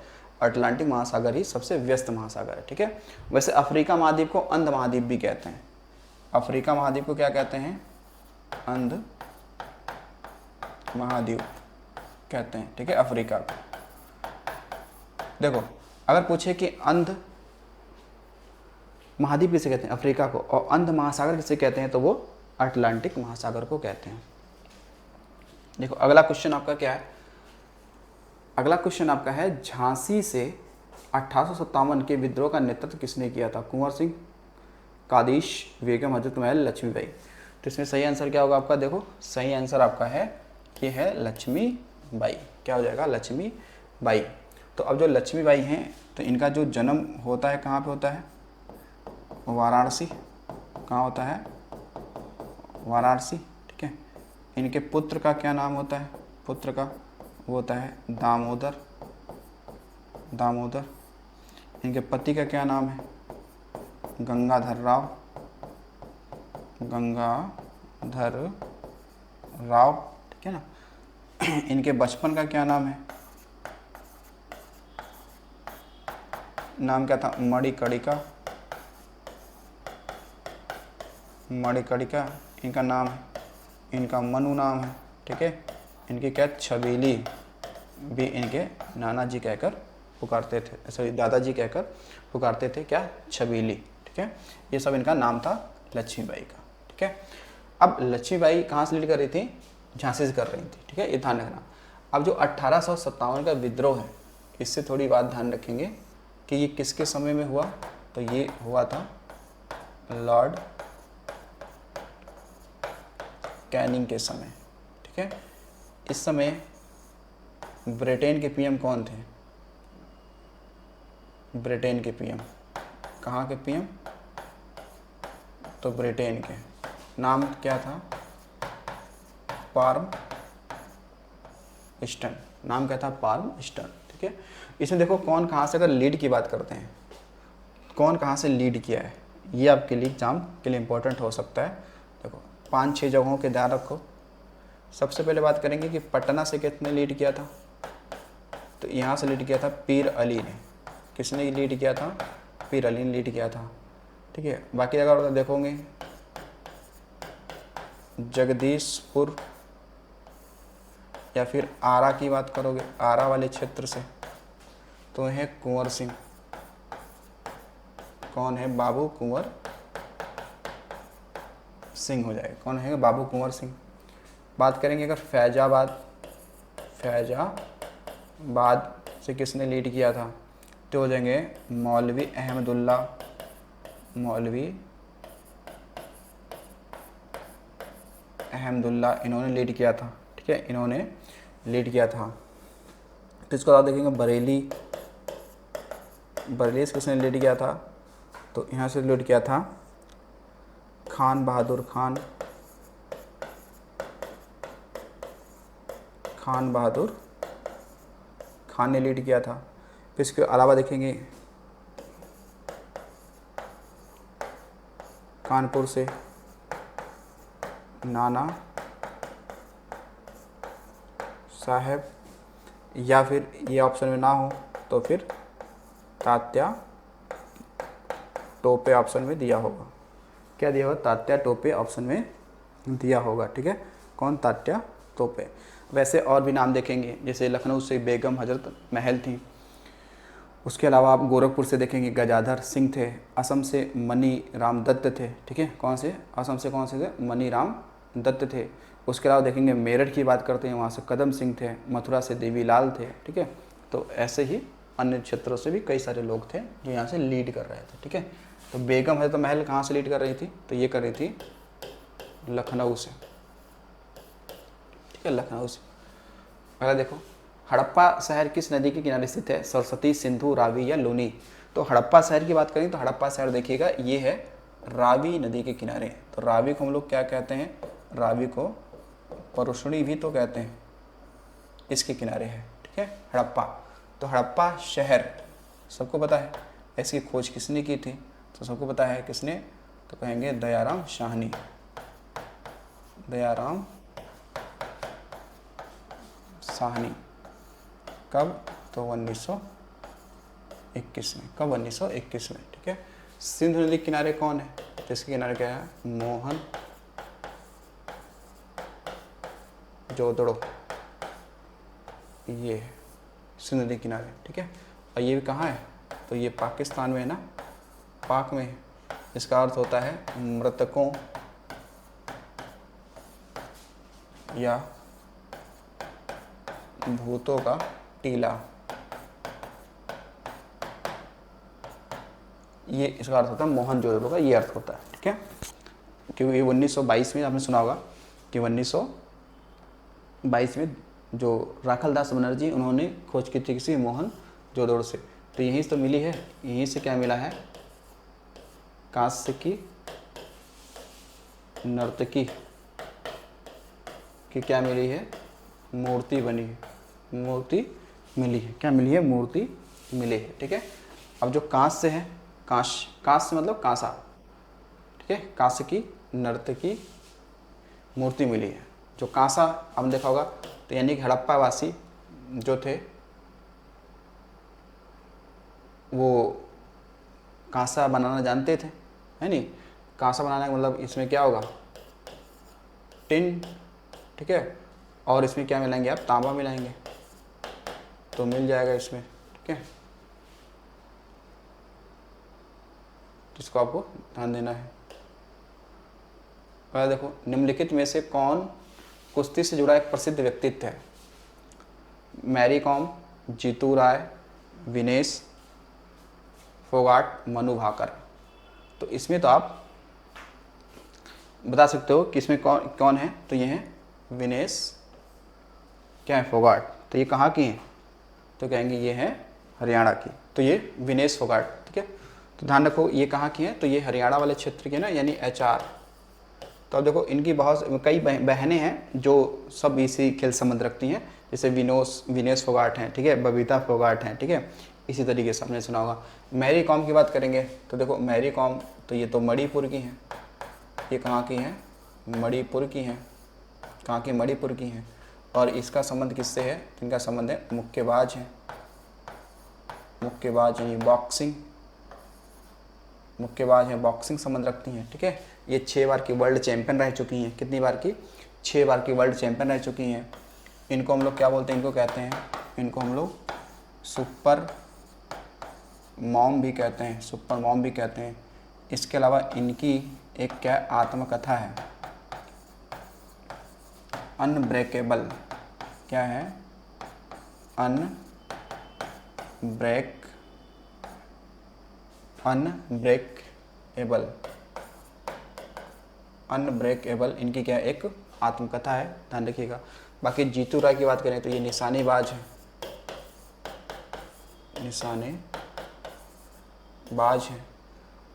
अटलांटिक महासागर ही सबसे व्यस्त महासागर है, ठीक है। वैसे अफ्रीका महाद्वीप को अंध महाद्वीप भी कहते हैं, अफ्रीका महाद्वीप को क्या कहते हैं, अंध महाद्वीप कहते हैं, ठीक है, अफ्रीका को। देखो, अगर पूछे कि अंध महाद्वीप किसे कहते हैं, अफ्रीका को, और अंध महासागर किसे कहते हैं, तो वो अटलांटिक महासागर को कहते हैं। देखो अगला क्वेश्चन आपका क्या है, अगला क्वेश्चन आपका है, झांसी से 1857 के विद्रोह का नेतृत्व किसने किया था, कुंवर सिंह, कादिश, बेगम, हजरत महल, लक्ष्मीबाई। तो इसमें सही आंसर क्या होगा आपका, देखो सही आंसर आपका है, ये है लक्ष्मीबाई। क्या हो जाएगा, लक्ष्मीबाई। तो अब जो लक्ष्मीबाई हैं, तो इनका जो जन्म होता है कहाँ पे होता है, वाराणसी। कहाँ होता है, वाराणसी, ठीक है। इनके पुत्र का क्या नाम होता है, पुत्र का वो होता है दामोदर, दामोदर। इनके पति का क्या नाम है, गंगाधर राव, गंगाधर राव, ठीक है ना। इनके बचपन का क्या नाम है, नाम क्या था, मणिकर्णिका, मणिकर्णिका इनका नाम है, इनका मनु नाम है, ठीक है। इनकी क्या, छबीली भी इनके नाना जी कहकर पुकारते थे, सॉरी दादाजी कहकर पुकारते थे, क्या, छबीली, ठीक है। ये सब इनका नाम था लक्ष्मीबाई का, ठीक है। अब लक्ष्मीबाई कहाँ से लीड कर रही थी, झांसी से कर रही थी, ठीक है, ये ध्यान रखना। अब जो 1857 का विद्रोह है, इससे थोड़ी बात ध्यान रखेंगे कि ये किसके समय में हुआ, तो ये हुआ था लॉर्ड कैनिंग के समय, ठीक है। इस समय ब्रिटेन के पीएम कौन थे, ब्रिटेन के पीएम, कहाँ के पीएम, तो ब्रिटेन के, नाम क्या था, पार्म स्टन, नाम क्या था, पार्म स्टन, ठीक है। इसमें देखो कौन कहाँ से, अगर लीड की बात करते हैं, कौन कहाँ से लीड किया है, ये आपके लिए एग्जाम के लिए इम्पोर्टेंट हो सकता है। देखो 5-6 जगहों के ध्यान रखो। सबसे पहले बात करेंगे कि पटना से किसने लीड किया था, तो यहाँ से लीड किया था पीर अली ने। किसने लीड किया था, पीर अली ने लीड किया था, ठीक है। बाकी अगर देखोगे जगदीशपुर या फिर आरा की बात करोगे, आरा वाले क्षेत्र से, तो है कुंवर सिंह, कौन है, बाबू कुंवर सिंह हो जाएगा, कौन है, बाबू कुंवर सिंह। बात करेंगे अगर फैजाबाद, फैजाबाद से किसने लीड किया था, तो हो जाएंगे मौलवी अहमदुल्ला, मौलवी अहमदुल्ला, इन्होंने लीड किया था, ठीक है, इन्होंने लीड किया था। तो इसको आप देखेंगे बरेली, बरेली से किसने लीड किया था, तो यहाँ से लीड किया था खान बहादुर खान, खान बहादुर खान ने लीड किया था। फिर इसके अलावा देखेंगे कानपुर से नाना साहेब, या फिर ये ऑप्शन में ना हो तो फिर तात्या टोपे ऑप्शन में दिया होगा। क्या दिया होगा, तात्या टोपे ऑप्शन में दिया होगा। ठीक है, कौन, तात्या टोपे। वैसे और भी नाम देखेंगे, जैसे लखनऊ से बेगम हजरत महल थी। उसके अलावा आप गोरखपुर से देखेंगे गजाधर सिंह थे, असम से मनी राम दत्त थे। ठीक है, कौन से, असम से कौन से थे, मनी राम दत्त थे। उसके अलावा देखेंगे मेरठ की बात करते हैं, वहाँ से कदम सिंह थे, मथुरा से देवीलाल थे। ठीक है, तो ऐसे ही अन्य क्षेत्रों से भी कई सारे लोग थे जो यहाँ से लीड कर रहे थे। ठीक है, तो बेगम हजरत महल कहाँ से लीड कर रही थी, तो ये कर रही थी लखनऊ से। ठीक है, लखनऊ से। अगला देखो, हड़प्पा शहर किस नदी के किनारे स्थित है, सरस्वती, सिंधु, रावी या लूनी। तो हड़प्पा शहर की बात करें तो हड़प्पा शहर देखिएगा ये है रावी नदी के किनारे। तो रावी को हम लोग क्या कहते हैं, रावी को परुष्णी भी तो कहते हैं, इसके किनारे है। ठीक है, हड़प्पा। तो हड़प्पा शहर सबको पता है, इसकी खोज किसने की थी, तो सबको पता है किसने, तो कहेंगे दयाराम साहनी, दयाराम साहनी। कब, तो 1921 में। कब, 1921 में। ठीक है, सिंधु नदी के किनारे कौन है, तो इसके किनारे क्या है, मोहन जोदड़ो, ये है सिंधु नदी किनारे। ठीक है, और ये भी कहाँ है, तो ये पाकिस्तान में है ना, पाक में है। इसका अर्थ होता है मृतकों या भूतों का टीला, ये इसका अर्थ होता है मोहनजोदड़ो का, ये अर्थ होता है। ठीक है, क्योंकि 1922 में आपने सुना होगा कि 1922 में जो राखलदास बनर्जी उन्होंने खोज की थी किसी मोहनजोदड़ो से, तो यहीं से तो मिली है, यहीं से क्या मिला है, कांस्य की नर्तकी की क्या मिली है, मूर्ति बनी है, मूर्ति मिली है। क्या मिली है, मूर्ति मिली है। ठीक है, अब जो कांस्य है, कांस्य मतलब कांसा। ठीक है, कांस्य की नर्तकी मूर्ति मिली है। जो कांसा आपने देखा होगा, तो यानी कि हड़प्पा वासी जो थे वो कांसा बनाना जानते थे, है नहीं। कांसा बनाने का मतलब इसमें क्या होगा, टिन। ठीक है, और इसमें क्या मिलाएंगे आप, तांबा मिलाएंगे तो मिल जाएगा इसमें। ठीक है, तो इसको आपको ध्यान देना है। और देखो, निम्नलिखित में से कौन कुश्ती से जुड़ा एक प्रसिद्ध व्यक्तित्व है, मैरी कॉम, जीतू राय, विनेश फोगाट, मनु भाकर। तो इसमें तो आप बता सकते हो कि इसमें कौन कौन है, तो ये है विनेश क्या है, फोगाट। तो ये कहाँ की हैं, तो कहेंगे ये है हरियाणा की, तो ये विनेश फोगाट। ठीक है, तो ध्यान रखो ये कहाँ की है, तो ये हरियाणा वाले क्षेत्र के ना, यानी HR। तो अब देखो इनकी बहुत कई बहनें हैं जो सब इसी खेल संबंध रखती हैं, जैसे विनेश फोगाट हैं। ठीक है, बबीता फोगाट हैं। ठीक है, इसी तरीके से आपने सुना होगा। मैरी कॉम की बात करेंगे तो देखो मैरी कॉम, तो ये तो मणिपुर की हैं। ये कहाँ की हैं, मणिपुर की हैं। कहाँ की, मणिपुर की हैं। और इसका संबंध किससे है, इनका संबंध है मुक्केबाज हैं, मुक्केबाज यानी बॉक्सिंग, मुक्केबाज हैं, बॉक्सिंग संबंध रखती हैं। ठीक है, ये 6 बार की वर्ल्ड चैंपियन रह चुकी हैं। कितनी बार की, 6 बार की वर्ल्ड चैंपियन रह चुकी हैं। इनको हम लोग क्या बोलते हैं, इनको कहते हैं, इनको हम लोग सुपर मॉम भी कहते हैं, सुपर मॉम भी कहते हैं। इसके अलावा इनकी एक क्या आत्मकथा है, अनब्रेकेबल। क्या है, अनब्रेकेबल इनकी क्या एक आत्मकथा है, ध्यान रखिएगा। बाकी जीतू राय की बात करें तो ये निशानेबाज है, निशानेबाज है।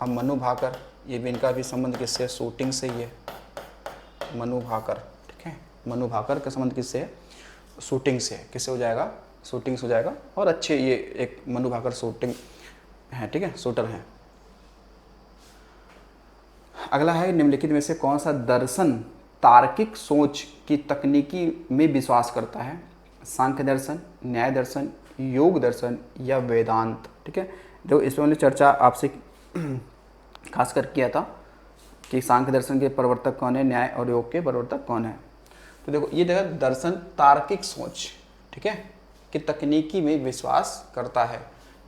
अब मनु भाकर, ये भी इनका भी संबंध किससे है? शूटिंग से ही है, मनु भाकर, ठीक है। मनु भाकर का संबंध किससे है? शूटिंग से। किससे हो जाएगा? शूटिंग से हो जाएगा। और अच्छे ये एक मनु भाकर शूटिंग है, ठीक है, शूटर हैं। अगला है निम्नलिखित में से कौन सा दर्शन तार्किक सोच की तकनीकी में विश्वास करता है? सांख्य दर्शन, न्याय दर्शन, योग दर्शन या वेदांत, ठीक है। जो इस पर मैंने चर्चा आपसे खासकर किया था कि सांख्य दर्शन के प्रवर्तक कौन है, न्याय और योग के प्रवर्तक कौन है। तो देखो ये देखा दर्शन तार्किक सोच, ठीक है, कि तकनीकी में विश्वास करता है,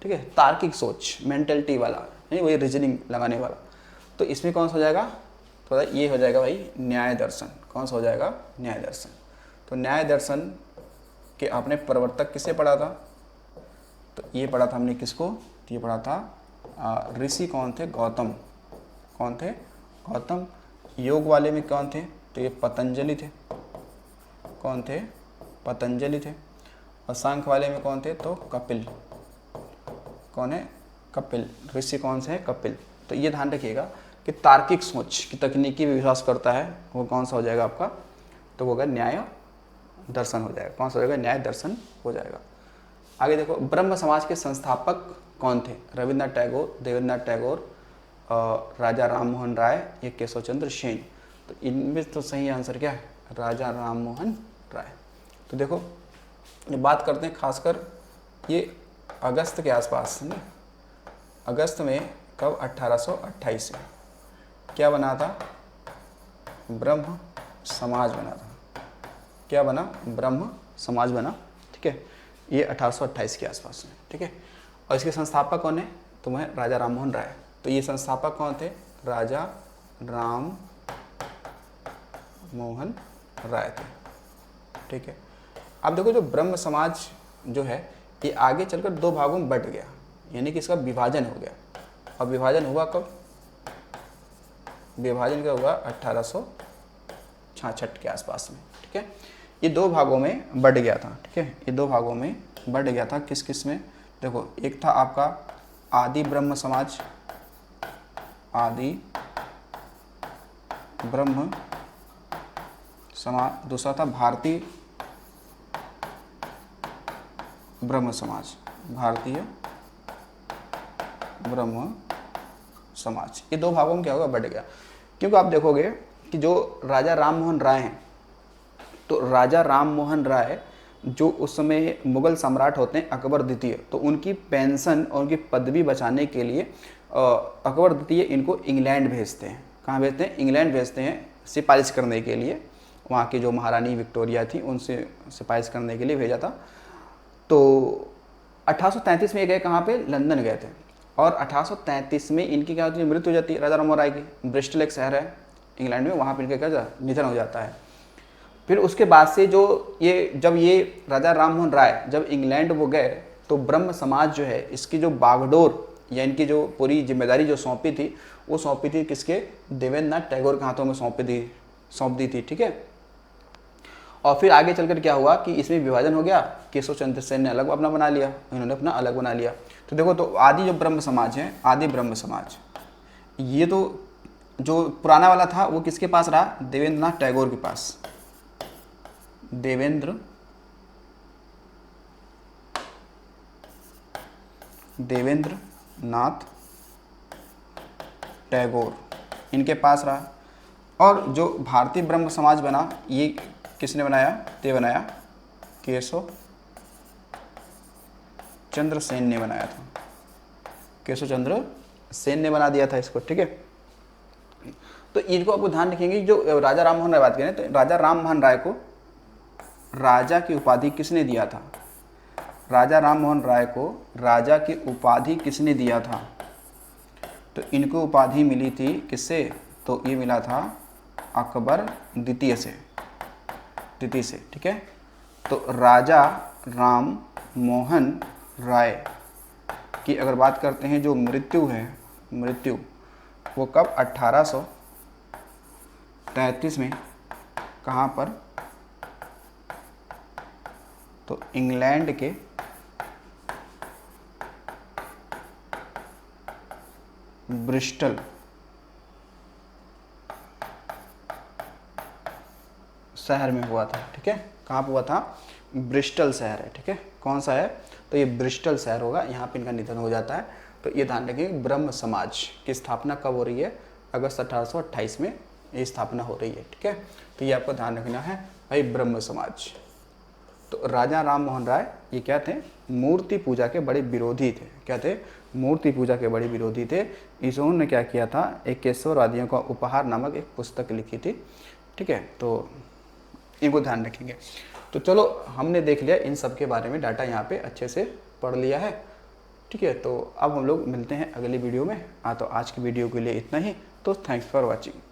ठीक है। तार्किक सोच, मेंटलिटी वाला, नहीं वही रीजनिंग लगाने वाला। तो इसमें कौन सा हो जाएगा? तो ये हो जाएगा भाई न्याय दर्शन। कौन सा हो जाएगा? न्याय दर्शन। तो न्याय दर्शन के आपने प्रवर्तक किसे पढ़ा था? तो ये पढ़ा था हमने किसको? तो ये पढ़ा था ऋषि कौन थे? गौतम। कौन थे? गौतम। योग वाले में कौन थे? तो ये पतंजलि थे। कौन थे? पतंजलि थे। और सांख्य वाले में कौन थे? तो कपिल। कौन है? कपिल। ऋषि कौन से है? कपिल। तो ये ध्यान रखिएगा कि तार्किक सोच की तकनीकी में विश्वास करता है, वो कौन सा हो जाएगा आपका? तो वो होगा न्याय दर्शन हो जाएगा। कौन सा हो जाएगा? न्याय दर्शन हो जाएगा। आगे देखो, ब्रह्म समाज के संस्थापक कौन थे? रविन्द्रनाथ टैगोर, देवेंद्रनाथ टैगोर, राजा राम मोहन राय या केशव चंद्र सेन। तो इनमें तो सही आंसर क्या है? राजा राम मोहन राय। तो देखो ये बात करते हैं खासकर ये अगस्त के आसपास, है ना। अगस्त में कब? 1828 में क्या बना था? ब्रह्म समाज बना था। क्या बना? ब्रह्म समाज बना, ठीक है। ये 1828 के आसपास में, ठीक है। और इसके संस्थापक कौन है? तो वह राजा राम मोहन राय। तो ये संस्थापक कौन थे? राजा राम मोहन राय थे, ठीक है। अब देखो जो ब्रह्म समाज जो है ये आगे चलकर दो भागों में बंट गया, यानी कि इसका विभाजन हो गया। और विभाजन हुआ कब? विभाजन क्या हुआ? 1866 के आसपास में, ठीक है। ये दो भागों में बंट गया था, ठीक है। ये दो भागों में बंट गया था। किस किस में? देखो एक था आपका आदि ब्रह्म समाज, आदि ब्रह्म समाज। दूसरा था भारतीय ब्रह्म समाज, भारतीय ब्रह्म समाज। ये दो भागों में क्या होगा? बढ़ गया। क्योंकि आप देखोगे कि जो राजा राम मोहन राय हैं, तो राजा राम मोहन राय जो उस समय मुगल सम्राट होते हैं अकबर द्वितीय, तो उनकी पेंशन और उनकी पदवी बचाने के लिए अकबर द्वितीय इनको इंग्लैंड भेजते हैं। कहाँ भेजते हैं? इंग्लैंड भेजते हैं सिफारिश करने के लिए। वहाँ की जो महारानी विक्टोरिया थी उनसे सिफारिश करने के लिए भेजा था। तो 1833 में ये गए कहाँ पे? लंदन गए थे। और 1833 में इनकी क्या होती है? मृत्यु हो जाती है राजा राम मोहन राय की। ब्रिस्टल एक शहर है इंग्लैंड में, वहाँ पर इनका क्या निधन हो जाता है। फिर उसके बाद से जो जब ये राजा राम मोहन राय जब इंग्लैंड वो गए, तो ब्रह्म समाज जो है इसकी जो बागडोर या इनकी जो पूरी जिम्मेदारी जो सौंपी थी, वो सौंपी थी किसके? देवेंद्रनाथ टैगोर के हाथों में सौंप दी थी, ठीक है। और फिर आगे चलकर क्या हुआ कि इसमें विभाजन हो गया। केशव चंद्र सेन ने अलग अपना बना लिया, इन्होंने अपना अलग बना लिया। तो देखो, तो आदि जो ब्रह्म समाज है, आदि ब्रह्म समाज, ये तो जो पुराना वाला था वो किसके पास रहा? देवेंद्रनाथ टैगोर के पास। देवेंद्रनाथ टैगोर इनके पास रहा। और जो भारतीय ब्रह्म समाज बना, ये किसने बनाया? ये बनाया केशव चंद्र सेन ने बनाया था। केशव चंद्र सेन ने बना दिया था इसको, ठीक है। तो इनको आपको ध्यान रखेंगे। जो राजा राम मोहन राय बात करें, तो राजा राम मोहन राय को राजा की उपाधि किसने दिया था? राजा राम मोहन राय को राजा की उपाधि किसने दिया था? तो इनको उपाधि मिली थी किससे? तो ये मिला था अकबर द्वितीय से, ठीक है। तो राजा राम मोहन राय की अगर बात करते हैं, जो मृत्यु है, मृत्यु वो कब? 1833 में। कहाँ पर? तो इंग्लैंड के ब्रिस्टल शहर में हुआ था। ठीक है, कहाँ पे हुआ था? ब्रिस्टल शहर है। ठीक है, कौन सा है? तो ये ब्रिस्टल शहर होगा, यहाँ पे इनका निधन हो जाता है। तो ये ध्यान रखें, ब्रह्म समाज की स्थापना कब हो रही है? अगस्त 1828 में ये स्थापना हो रही है। ठीक है, तो ये आपको ध्यान रखना है भाई, ब्रह्म समाज। तो राजा राम मोहन राय ये क्या थे? मूर्ति पूजा के बड़े विरोधी थे। क्या थे? मूर्ति पूजा के बड़े विरोधी थे। इन्होंने क्या किया था? एक केशववादियों का उपहार नामक एक पुस्तक लिखी थी। ठीक है, तो इनको ध्यान रखेंगे। तो चलो, हमने देख लिया इन सब के बारे में, डाटा यहाँ पे अच्छे से पढ़ लिया है। ठीक है, तो अब हम लोग मिलते हैं अगली वीडियो में। तो आज की वीडियो के लिए इतना ही। तो थैंक्स फॉर वॉचिंग।